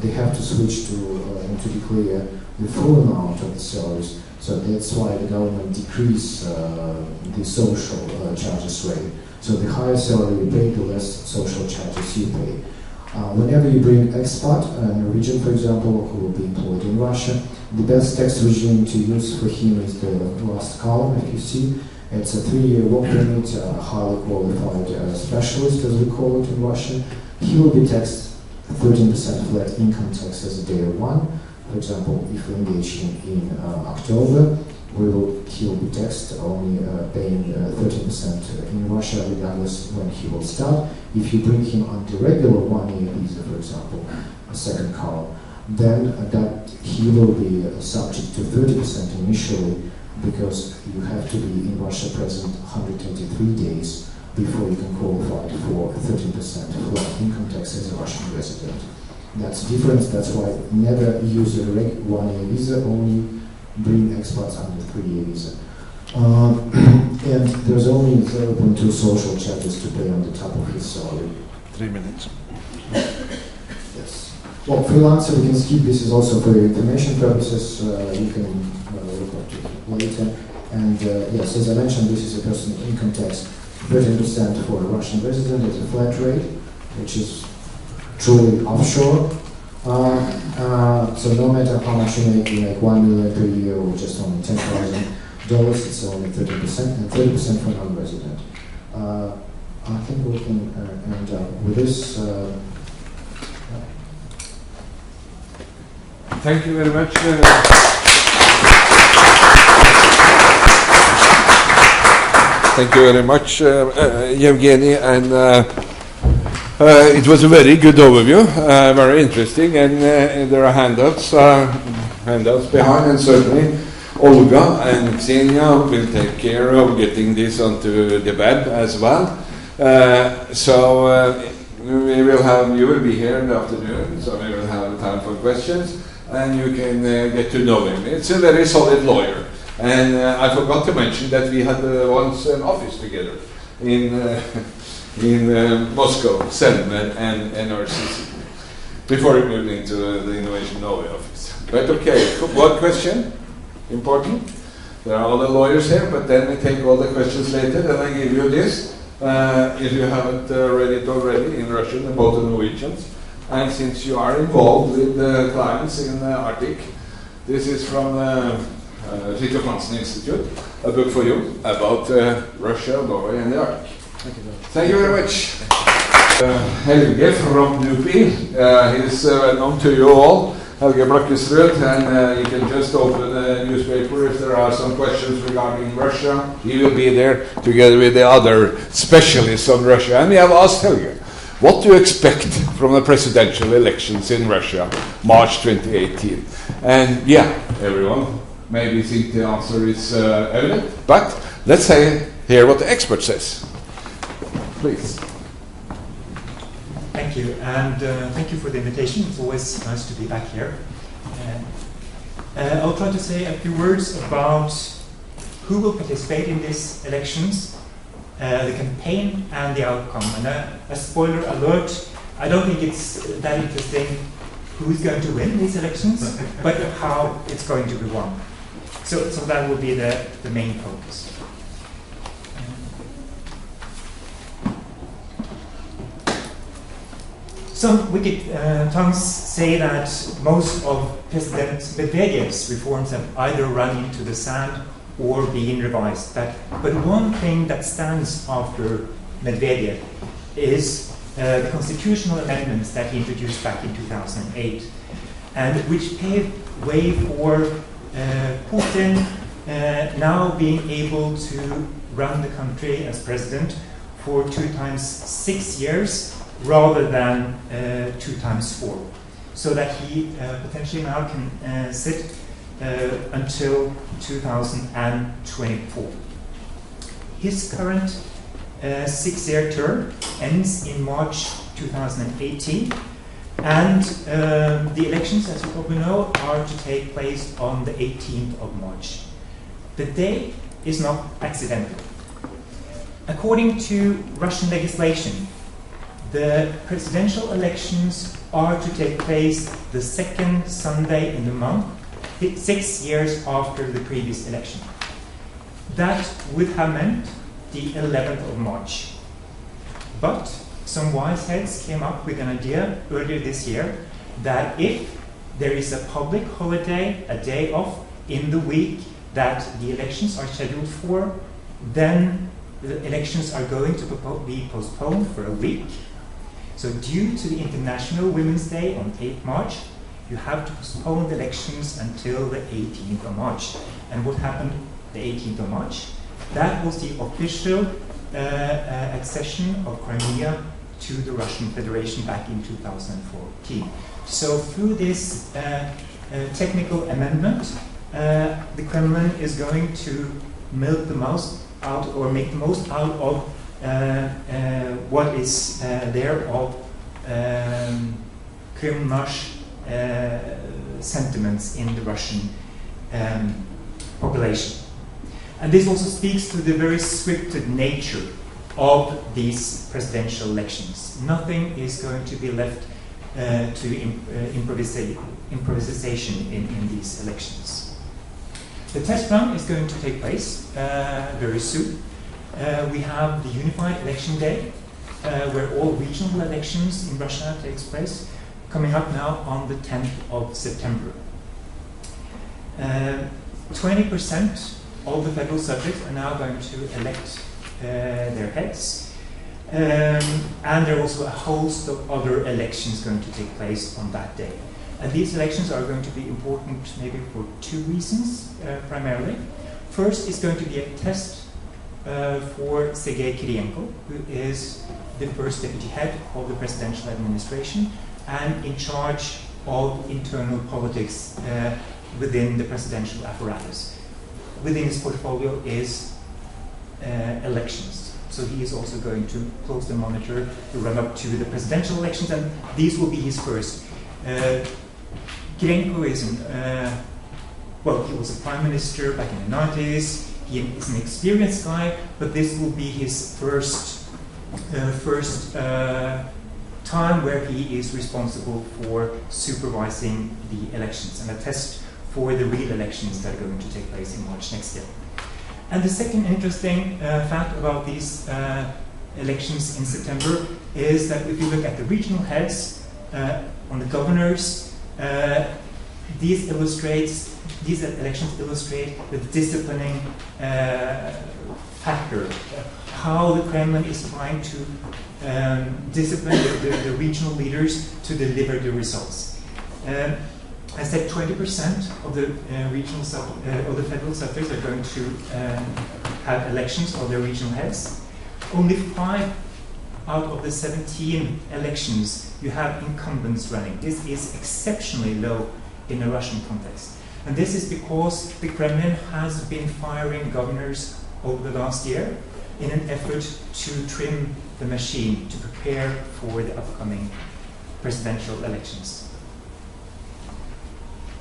they have to switch to declare the full amount of the salaries. So that's why the government decreased the social charges rate. So the higher salary you pay, the less social charges you pay. Whenever you bring expat, a Norwegian, for example, who will be employed in Russia, the best tax regime to use for him is the last column, if you see. It's a 3-year work permit, a highly qualified specialist, as we call it in Russia. He will be taxed 13% flat income tax as a day one. For example, if we engage him in October, he will be taxed only paying 13% in Russia, regardless when he will start. If you bring him on the regular 1-year visa, for example, a second column, then that he will be subject to 30% initially, because you have to be in Russia present 123 days before you can qualify for 13% flat income tax as a Russian resident. That's the difference. That's why never use a 1-year visa, only bring expats under 3-year visa. And there's only 0.2 social charges to pay on the top of his salary. 3 minutes. Yes. Well, freelancer, we can skip. This is also for information purposes. You can look at it later. And yes, as I mentioned, this is a personal income tax. 13% for a Russian resident is a flat rate, which is truly offshore. So no matter how much you make 1 million per year or just only 10,000, those it's only 30% and 30% for non-resident. I think we can end up with this. Thank you very much. Thank you very much, Yevgeny, and it was a very good overview, very interesting, and there are handouts behind, and certainly Olga and Xenia will take care of getting this onto the web as well. You will be here in the afternoon, so we will have time for questions, and you can get to know him. It's a very solid lawyer. And I forgot to mention that we had once an office together in Moscow, Selmer and NRCC, before we moved into the Innovation Norway office. But okay, one question, important. There are other lawyers here, but then we take all the questions later, and I give you this, if you haven't read it already, in Russian about the Norwegians. And since you are involved with the clients in the Arctic, this is from Fridtjof Nansen Institute, a book for you about Russia, Norway, and the Arctic. Thank you very much. Helge from NUPI, he's known to you all, Helge Blakkesrud, and you can just open the newspaper if there are some questions regarding Russia. He will be there together with the other specialists on Russia. And we have asked Helge, what do you expect from the presidential elections in Russia, March 2018? And yeah, everyone maybe think the answer is evident, but let's hear what the expert says. Please. Thank you, and thank you for the invitation. It's always nice to be back here. I'll try to say a few words about who will participate in these elections, the campaign, and the outcome. And a spoiler alert, I don't think it's that interesting who's going to win these elections, but how it's going to be won. So that will be the main focus. Some wicked tongues say that most of President Medvedev's reforms have either run into the sand or been revised. But one thing that stands after Medvedev is the constitutional amendments that he introduced back in 2008, and which paved way for Putin now being able to run the country as president for 2 times 6 years rather than 2 times 4, so that he potentially now can sit until 2024. His current 6-year term ends in March 2018, and the elections, as you probably know, are to take place on the 18th of March. The day is not accidental. According to Russian legislation, the presidential elections are to take place the second Sunday in the month, 6 years after the previous election. That would have meant the 11th of March. But some wise heads came up with an idea earlier this year that if there is a public holiday, a day off in the week that the elections are scheduled for, then the elections are going to be postponed for a week. So due to the International Women's Day on 8th March, you have to postpone the elections until the 18th of March. And what happened the 18th of March? That was the official accession of Crimea to the Russian Federation back in 2014. So through this technical amendment, the Kremlin is going to milk the most out, or make the most out of what is there of Kremlin-Nash sentiments in the Russian population. And this also speaks to the very scripted nature of these presidential elections. Nothing is going to be left to improvisation in these elections. The test run is going to take place very soon. We have the unified election day, where all regional elections in Russia takes place, coming up now on the 10th of September. 20% all the federal subjects are now going to elect their heads. And there are also a host of other elections going to take place on that day. And these elections are going to be important maybe for two reasons, primarily. First, it's going to be a test for Sergei Kirienko, who is the first deputy head of the presidential administration and in charge of internal politics within the presidential apparatus. Within his portfolio is elections. So he is also going to closely monitor the run-up to the presidential elections, and these will be his first. Kirienko is well, he was a prime minister back in the 90s. He is an experienced guy, but this will be his first time where he is responsible for supervising the elections and a test for the real elections that are going to take place in March next year. And the second interesting fact about these elections in September is that if you look at the regional heads, on the governors, these elections illustrate the disciplining factor, how the Kremlin is trying to discipline the regional leaders to deliver the results. I said 20% of the of the federal subjects are going to have elections of their regional heads. Only 5 out of the 17 elections you have incumbents running. This is exceptionally low in a Russian context. And this is because the Kremlin has been firing governors over the last year in an effort to trim the machine to prepare for the upcoming presidential elections.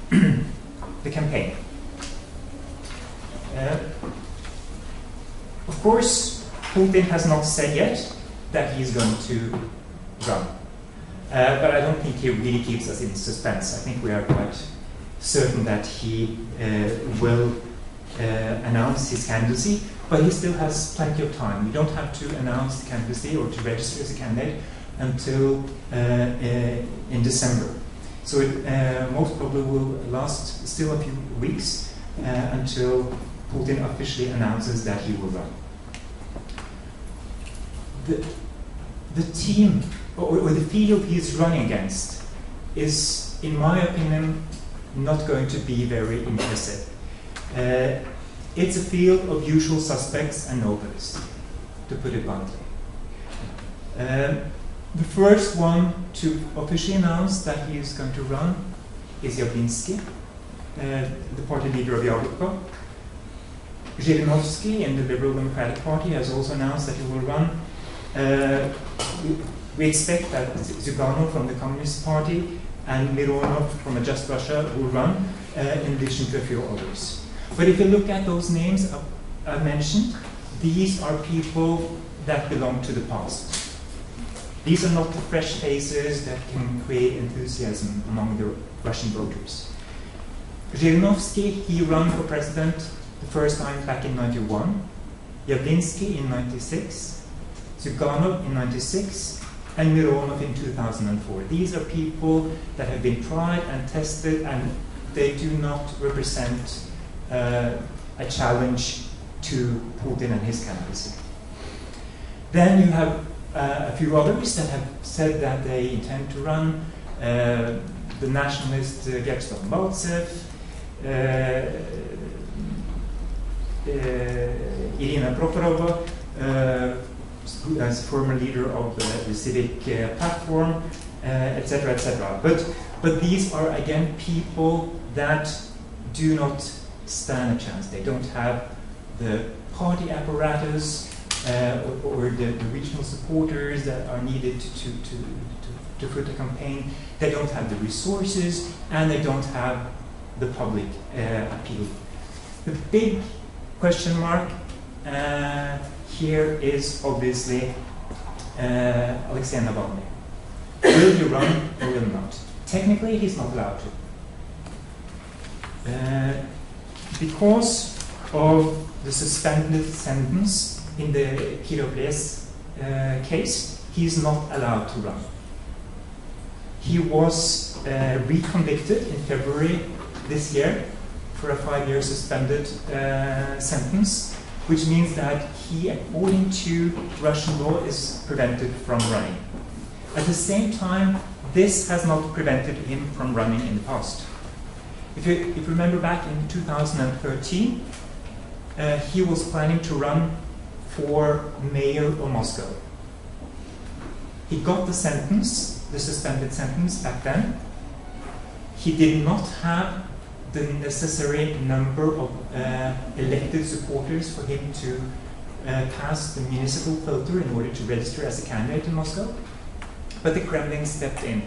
The campaign. Of course, Putin has not said yet that he is going to run. But I don't think he really keeps us in suspense. I think we are quite certain that he will announce his candidacy, but he still has plenty of time. You don't have to announce the candidacy or to register as a candidate until in December. So it most probably will last still a few weeks until Putin officially announces that he will run. The team or the field he is running against is, in my opinion, not going to be very impressive. It's a field of usual suspects and nobles, to put it bluntly. The first one to officially announce that he is going to run is Jablinski, the party leader of Yabloko. Zhirinovsky in the Liberal Democratic Party has also announced that he will run. We expect that Zyuganov from the Communist Party and Mironov from a Just Russia will run, in addition to a few others. But if you look at those names I mentioned, these are people that belong to the past. These are not the fresh faces that can create enthusiasm among the Russian voters. Zhirinovsky, he ran for president the first time back in 91, Jablinski in 96, Zyuganov in 96, and Mironov in 2004. These are people that have been tried and tested, and they do not represent a challenge to Putin and his candidacy. Then you have a few others that have said that they intend to run. The nationalist Vyacheslav Maltsev, Irina Prokhorova, who is former leader of the Civic Platform, etc., etc. But these are again people that do not stand a chance. They don't have the party apparatus or the regional supporters that are needed to foot a campaign. They don't have the resources, and they don't have the public appeal. The big question mark here is obviously Alexei Navalny. Will he run or will not? Technically, he's not allowed to. Because of the suspended sentence in the Kirovles case, he is not allowed to run. He was reconvicted in February this year for a 5-year suspended sentence, which means that he, according to Russian law, is prevented from running. At the same time, this has not prevented him from running in the past. If you remember back in 2013, he was planning to run for mayor of Moscow. He got the sentence, the suspended sentence back then. He did not have the necessary number of elected supporters for him to pass the municipal filter in order to register as a candidate in Moscow. But the Kremlin stepped in.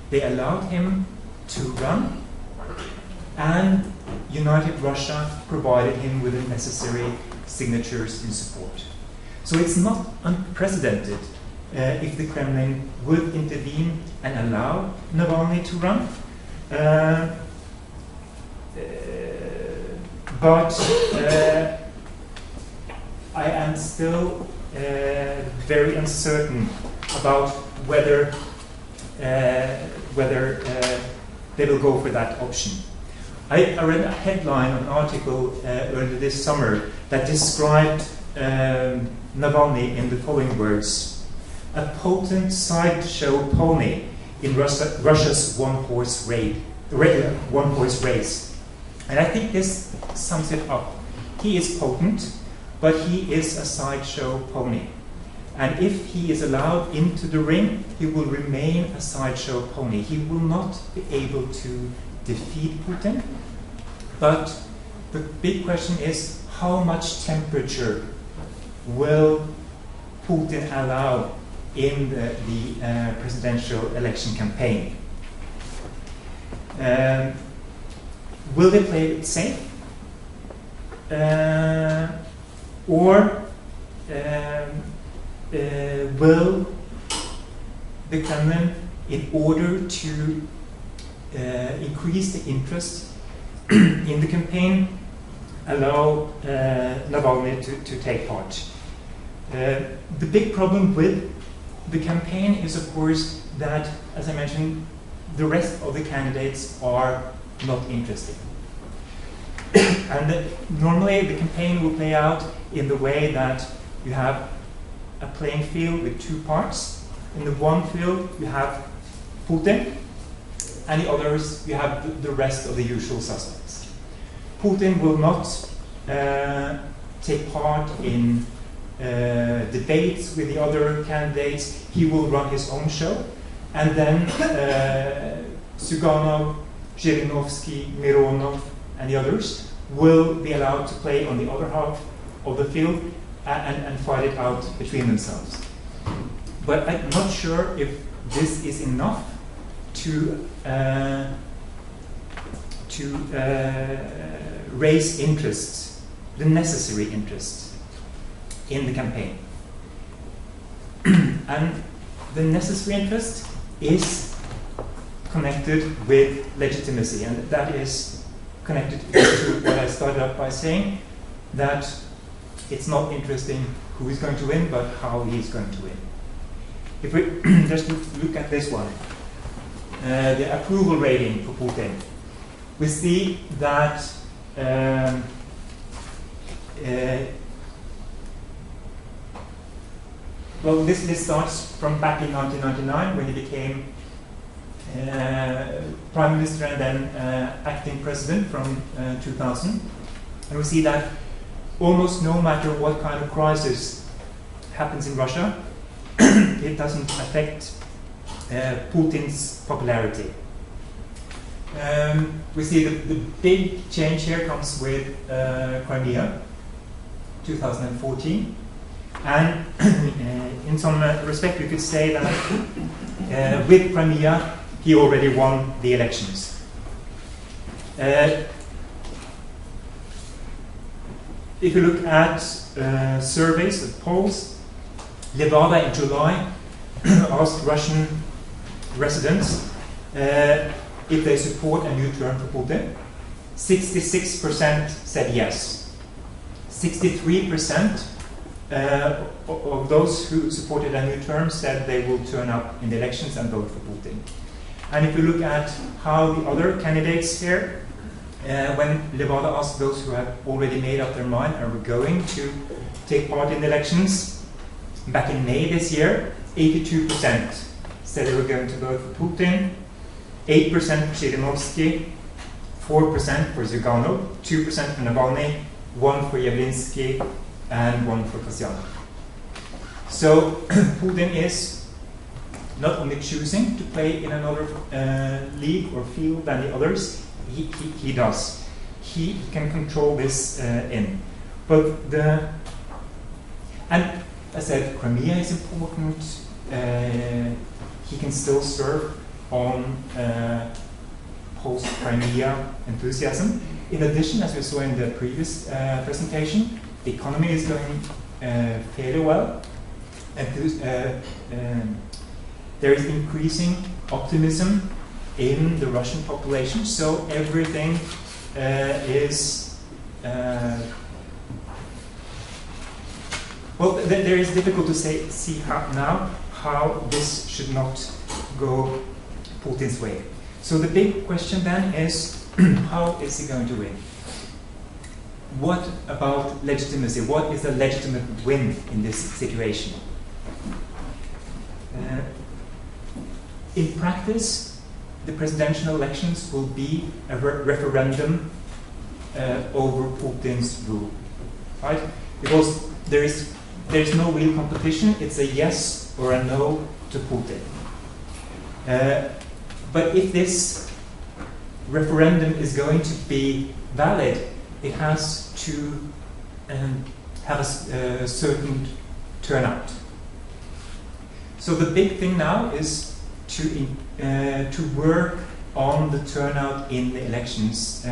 They allowed him to run, and United Russia provided him with the necessary signatures in support. So it's not unprecedented if the Kremlin would intervene and allow Navalny to run. But I am still very uncertain about whether they will go for that option. I read a headline, an article earlier this summer that described Navalny in the following words: a potent sideshow pony in Russia's one-horse race. And I think this sums it up. He is potent, but he is a sideshow pony. And if he is allowed into the ring, he will remain a sideshow pony. He will not be able to defeat Putin. But the big question is, how much temperature will Putin allow in the presidential election campaign? Will they play it safe? Or will the Kremlin, in order to increase the interest in the campaign, allow Navalny to take part? The big problem with the campaign is, of course, that, as I mentioned, the rest of the candidates are not interested. And normally the campaign will play out in the way that you have a playing field with two parts. In the one field you have Putin, and the others you have the rest of the usual suspects. Putin will not take part in debates with the other candidates. He will run his own show, and then Suganov, Zhirinovsky, Mironov, and the others will be allowed to play on the other half of the field and fight it out between themselves. But I'm not sure if this is enough to raise interest, the necessary interest in the campaign. And the necessary interest is connected with legitimacy, and that is connected to what I started up by saying, that it's not interesting who is going to win, but how he is going to win. If we just look at this one, the approval rating for Putin, we see that well, this starts from back in 1999 when he became Prime Minister and then acting President from 2000. And we see that almost no matter what kind of crisis happens in Russia, it doesn't affect Putin's popularity. We see the big change here comes with Crimea, 2014. And in some respect, you could say that with Crimea, he already won the elections. If you look at surveys, at polls, Levada in July asked Russian residents if they support a new term for Putin. 66% said yes. 63% of those who supported a new term said they will turn up in the elections and vote for Putin. And if you look at how the other candidates here when Levada asked those who have already made up their mind, are we going to take part in the elections? Back in May this year, 82% said they were going to vote for Putin, 8% for Zhirinovsky, 4% for Zyuganov, 2% for Navalny, 1% for Yavlinsky, and 1% for Kasyanov. So Putin is not only choosing to play in another league or field than the others, he does. He can control this in. But and as I said, Crimea is important. He can still serve on post-Crimea enthusiasm. In addition, as we saw in the previous presentation, the economy is going fairly well. There is increasing optimism in the Russian population, so everything is well. There is difficult to see how this should not go Putin's way. So the big question then is, how is he going to win? What about legitimacy? What is a legitimate win in this situation? In practice, the presidential elections will be a referendum over Putin's rule, right? Because there is no real competition. It's a yes or a no to Putin. But if this referendum is going to be valid, it has to have a certain turnout. So the big thing now is to work on the turnout in the elections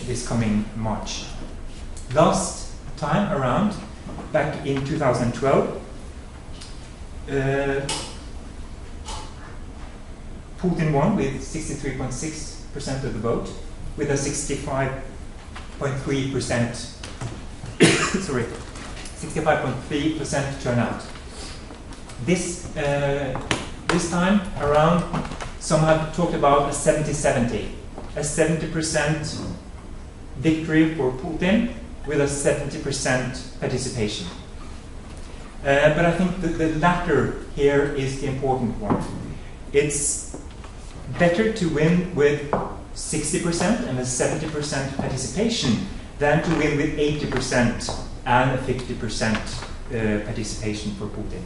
this coming March. Last time around, back in 2012, Putin won with 63.6% of the vote, with a 65.3% sorry, 65.3% turnout. This time around, some have talked about a 70-70, a 70% victory for Putin with a 70% participation. But I think the latter here is the important one. It's better to win with 60% and a 70% participation than to win with 80% and a 50% participation for Putin.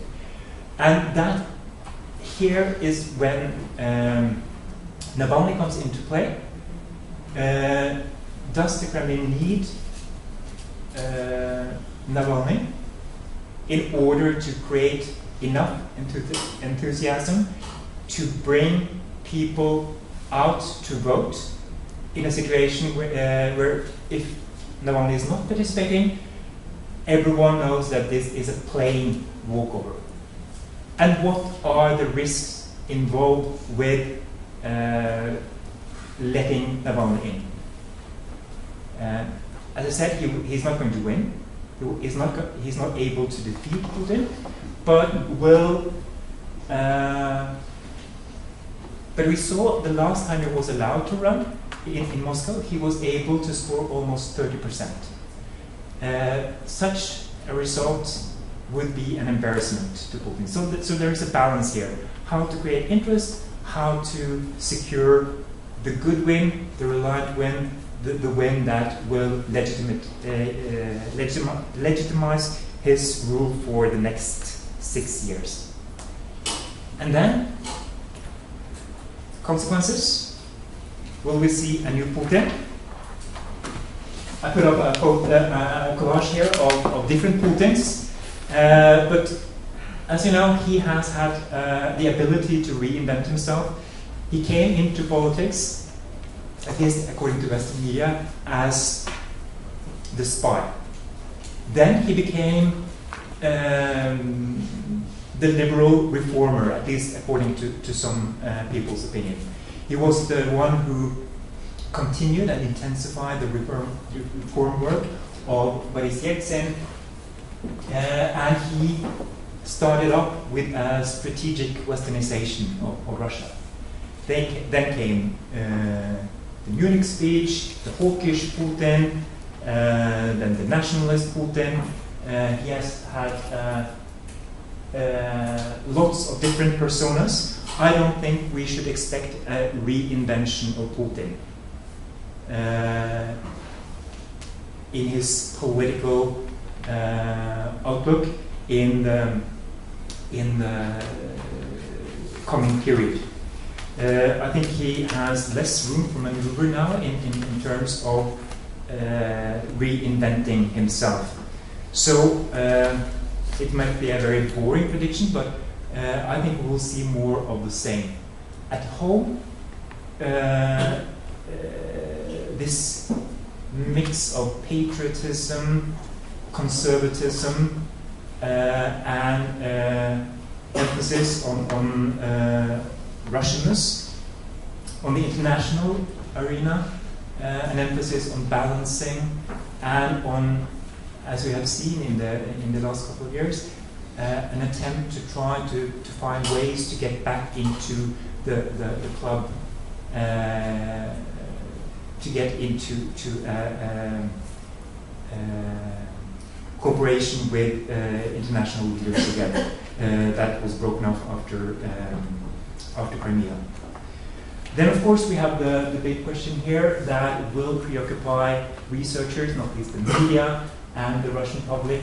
And that here is when Navalny comes into play. Does the Kremlin need Navalny in order to create enough enthusiasm to bring people out to vote in a situation where if Navalny is not participating, everyone knows that this is a plain walkover? And what are the risks involved with letting Navalny in? As I said, he's not going to win. He's not able to defeat Putin, but will. But we saw the last time he was allowed to run in Moscow, he was able to score almost 30%. Such a result would be an embarrassment to Putin. So there is a balance here. How to create interest, how to secure the good win, the reliant win, the win that will legitimize his rule for the next 6 years. And then, consequences. Will we see a new Putin? I put up a collage here of different Putins. But as you know, he has had the ability to reinvent himself. He came into politics, at least according to Western media, as the spy. Then he became the liberal reformer, at least according to some people's opinion. He was the one who continued and intensified the reform work of Boris Yeltsin, and he started up with a strategic westernization of Russia. Then came the Munich speech, the hawkish Putin, then the nationalist Putin. He has had lots of different personas. I don't think we should expect a reinvention of Putin in his political outlook in the coming period. I think he has less room for maneuver now in terms of reinventing himself. So it might be a very boring prediction, but I think we will see more of the same. At home, this mix of patriotism, conservatism, and emphasis on Russianness. On the international arena, an emphasis on balancing and on, as we have seen in the last couple of years, an attempt to try to find ways to get back into the club, to get into cooperation with international leaders again. That was broken off after Crimea. Then, of course, we have the big question here that will preoccupy researchers, not least the media and the Russian public,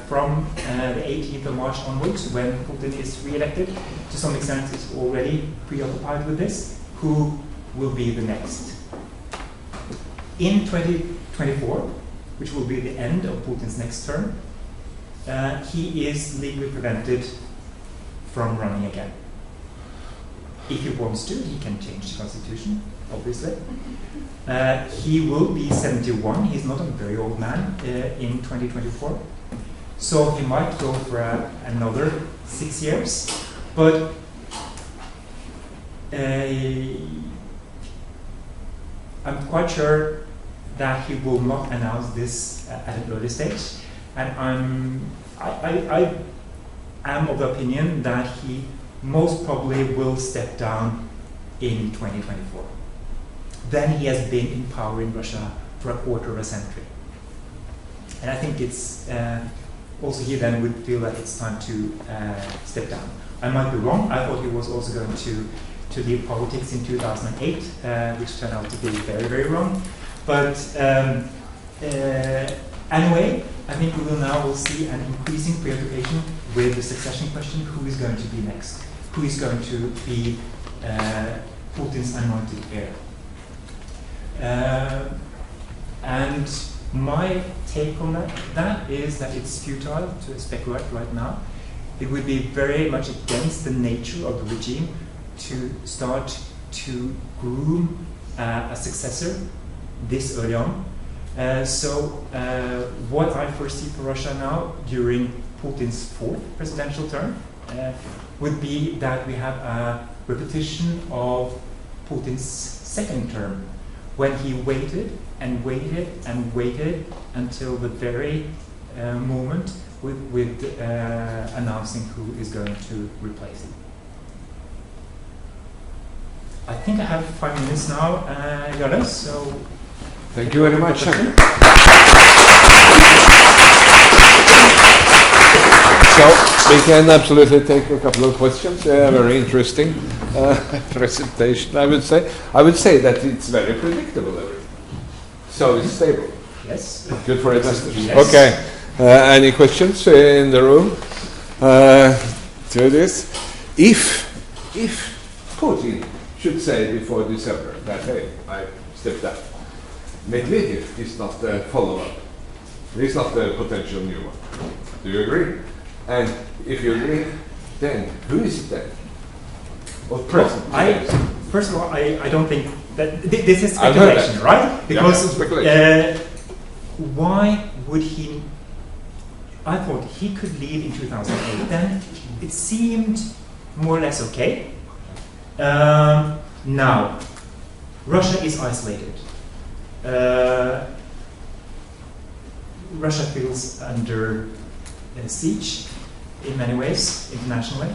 from the 18th of March onwards, when Putin is re-elected. To some extent, it's already preoccupied with this. Who will be the next? In 2024, which will be the end of Putin's next term, he is legally prevented from running again. If he wants to, he can change the constitution, obviously. He will be 71. He's not a very old man in 2024. So he might go for another 6 years. But I'm quite sure that he will not announce this at an early stage. And I am of the opinion that he most probably will step down in 2024. Then he has been in power in Russia for a quarter of a century. And I think it's also he then would feel that it's time to step down. I might be wrong. I thought he was also going to leave politics in 2008, which turned out to be very, very wrong. But anyway, I think we will see an increasing preoccupation with the succession question: who is going to be next? Who is going to be Putin's anointed heir? And my take on that is that it's futile to speculate right now. It would be very much against the nature of the regime to start to groom a successor this early on. So what I foresee for Russia now during Putin's fourth presidential term would be that we have a repetition of Putin's second term, when he waited and waited and waited until the very moment with announcing who is going to replace him. I think I have 5 minutes now, Jarle, so... Thank you very much. So we can absolutely take a couple of questions. Very interesting presentation, I would say. I would say that it's very predictable, everything. So it's stable. Yes. Good for investors. Yes. Okay. Any questions in the room to this? If Putin should say before December that, hey, I stepped down, Medvedev is not the follow-up. He's not the potential new one. Do you agree? And if you agree, then who is it then? Well, first of all, I don't think that this is speculation, right? Because speculation. Why would he? I thought he could leave in 2008. Then it seemed more or less okay. Now, Russia is isolated. Russia feels under siege in many ways internationally.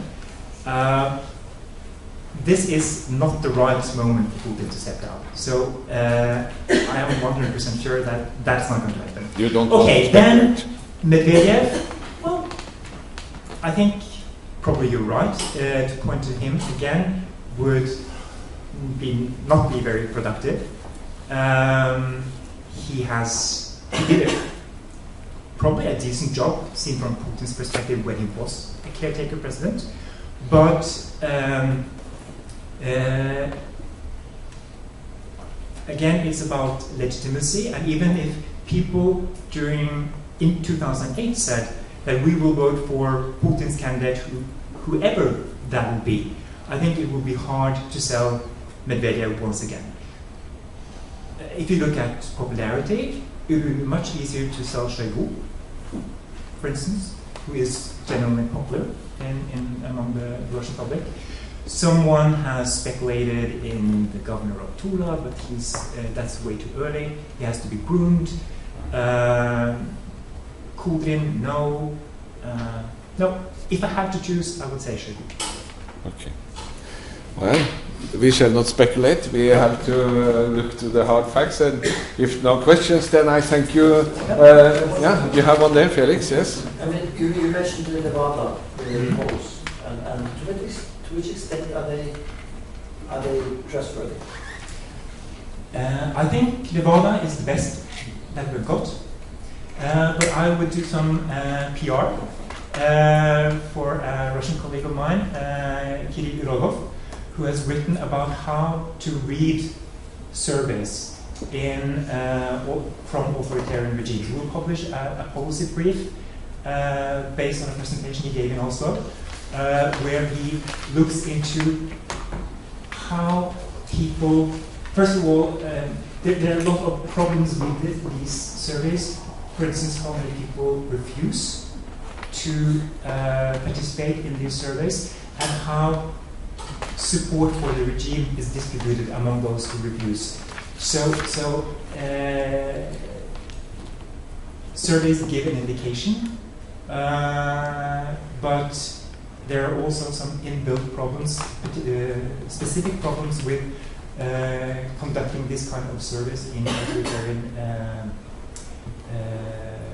this is not the right moment for Putin to step down. So I am 100% sure that that's not going to happen. You don't Okay, then Medvedev, well, I think probably you're right. To point to him again would not be very productive. He did probably a decent job, seen from Putin's perspective, when he was a caretaker president. But again, it's about legitimacy, and even if people in 2008 said that we will vote for Putin's candidate, whoever that will be, I think it will be hard to sell Medvedev once again. If you look at popularity, it would be much easier to sell Shoigu, for instance, who is genuinely popular among the Russian public. Someone has speculated in the governor of Tula, but that's way too early. He has to be groomed. Kudrin, no. No, if I have to choose, I would say Shoigu. Okay. Well, we shall not speculate. We have to look to the hard facts. And if no questions, then I thank you. Yeah, you have one there, Felix, yes? I mean, you mentioned the Nevada polls, and to which extent are they trustworthy? I think Nevada is the best that we've got. But I would do some PR for a Russian colleague of mine, Kirill Urolov, who has written about how to read surveys from authoritarian regimes. He will publish a policy brief based on a presentation he gave in Oslo, where he looks into how people, first of all, there are a lot of problems with these surveys. For instance, how many people refuse to participate in these surveys, and how support for the regime is distributed among those who refuse. So surveys give an indication, but there are also some inbuilt problems, specific problems with conducting this kind of surveys in authoritarian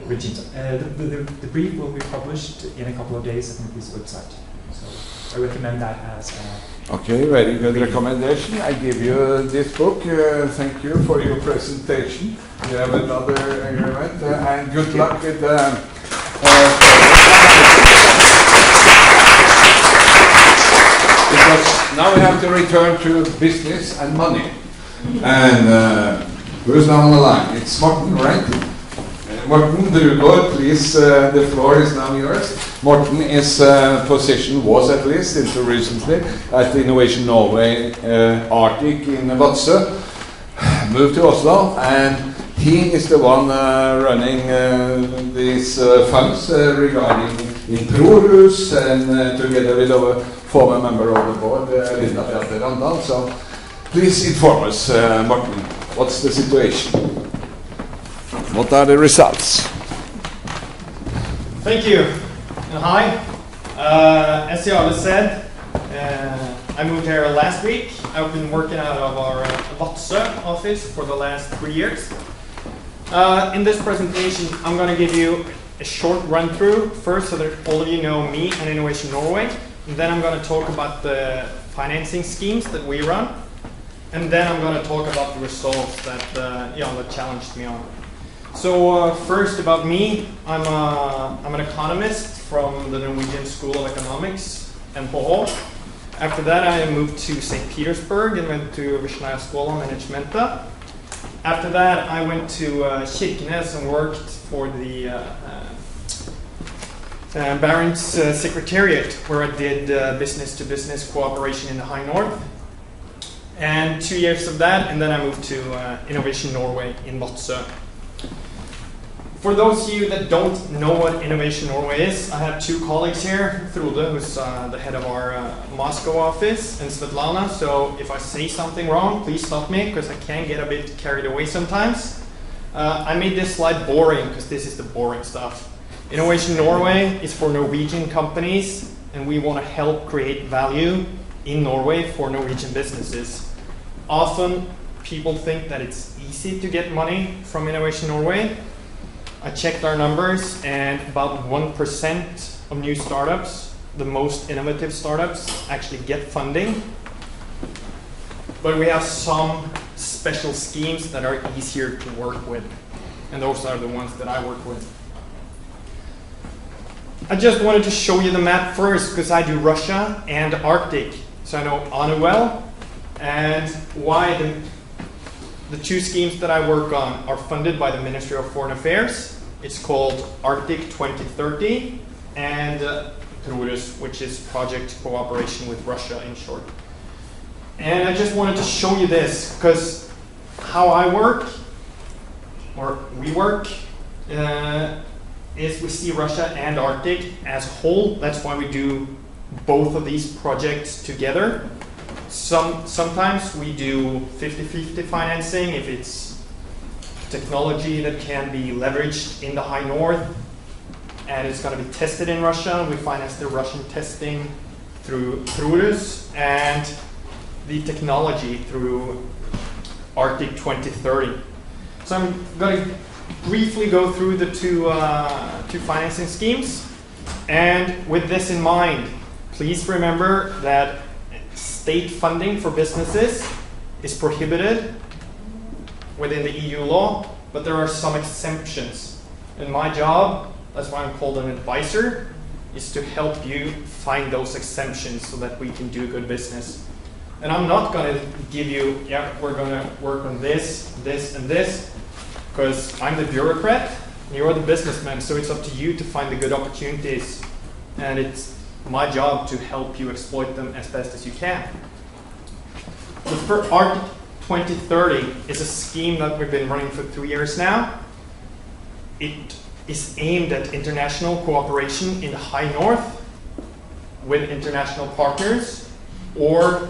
regimes. The brief will be published in a couple of days on his website. So I recommend that as a... Okay, very good recommendation. I give you this book. Thank you for your presentation. You have another agreement, and good luck with because now we have to return to business and money. And who's now on the line? It's Morten, right? Morten Drugård, please, the floor is now yours. Morten was at least until recently at the Innovation Norway Arctic in Vadsø, moved to Oslo, and he is the one running these funds regarding Improrus, and together with our former member of the board, Linda Bjarte Randal. So please inform us, Morten, what's the situation? What are the results? Thank you. Hi. As Jarle said, I moved here last week. I've been working out of our Vadsø office for the last 3 years. In this presentation, I'm going to give you a short run-through, first so that all of you know me and Innovation Norway. And then I'm going to talk about the financing schemes that we run. And then I'm going to talk about the results that Jarle challenged me on. So first about me, I'm an economist from the Norwegian School of Economics, NHH. After that I moved to St. Petersburg and went to Vyšnaja Škola Managementa. After that I went to Kirkenes and worked for the Barents Secretariat, where I did business-to-business cooperation in the High North. And 2 years of that, and then I moved to Innovation Norway in Vadsø. For those of you that don't know what Innovation Norway is, I have two colleagues here, Frode, who's the head of our Moscow office, and Svetlana. So if I say something wrong, please stop me, because I can get a bit carried away sometimes. I made this slide boring, because this is the boring stuff. Innovation Norway is for Norwegian companies, and we want to help create value in Norway for Norwegian businesses. Often people think that it's easy to get money from Innovation Norway. I checked our numbers, and about 1% of new startups, the most innovative startups, actually get funding. But we have some special schemes that are easier to work with, and those are the ones that I work with. I just wanted to show you the map first because I do Russia and Arctic, so I know Anu well, and why the two schemes that I work on are funded by the Ministry of Foreign Affairs. It's called Arctic 2030 and PRORUS, which is Project Cooperation with Russia in short. And I just wanted to show you this because how I work, or we work, is we see Russia and Arctic as a whole. That's why we do both of these projects together. Sometimes we do 50-50 financing if it's technology that can be leveraged in the high north and it's going to be tested in Russia. We finance the Russian testing through PRORUS and the technology through Arctic 2030. So I'm going to briefly go through the two financing schemes. And with this in mind, please remember that state funding for businesses is prohibited within the EU law, but there are some exemptions. And my job, that's why I'm called an advisor, is to help you find those exemptions so that we can do good business. And I'm not going to give you, yeah, we're going to work on this, this, and this, because I'm the bureaucrat, and you're the businessman, so it's up to you to find the good opportunities. And it's my job to help you exploit them as best as you can. The Arctic 2030 is a scheme that we've been running for 3 years now. It is aimed at international cooperation in the high north with international partners or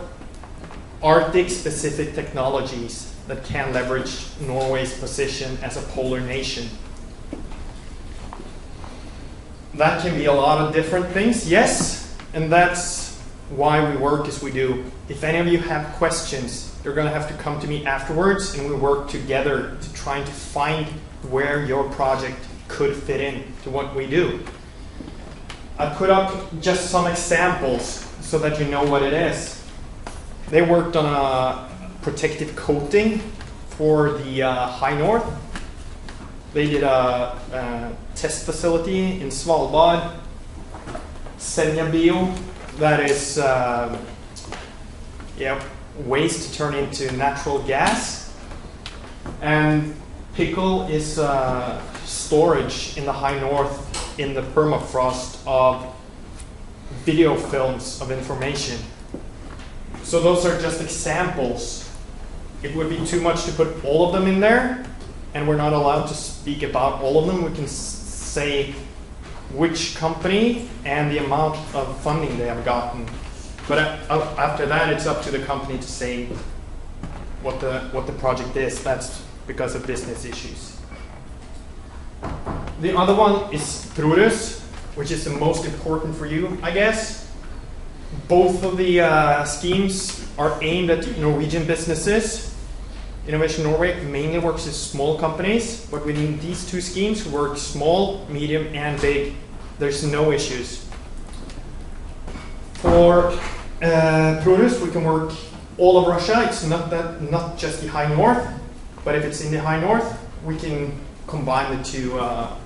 Arctic-specific technologies that can leverage Norway's position as a polar nation. That can be a lot of different things, yes, and that's why we work as we do. If any of you have questions, you're going to have to come to me afterwards and we work together to try to find where your project could fit in to what we do. I put up just some examples so that you know what it is. They worked on a protective coating for the high north. They did a test facility in Svalbard. Senja Bio, that is waste to turn into natural gas. And Pickle is storage in the high north in the permafrost of video films of information. So those are just examples. It would be too much to put all of them in there, and we're not allowed to speak about all of them. We can say which company and the amount of funding they have gotten. But after that, it's up to the company to say what the project is. That's because of business issues. The other one is PRORUS, which is the most important for you, I guess. Both of the schemes are aimed at Norwegian businesses. Innovation Norway mainly works with small companies, but within these two schemes, we work small, medium, and big. There's no issues. For PRORUS, we can work all of Russia. It's not just the high north, but if it's in the high north, we can combine the two projects.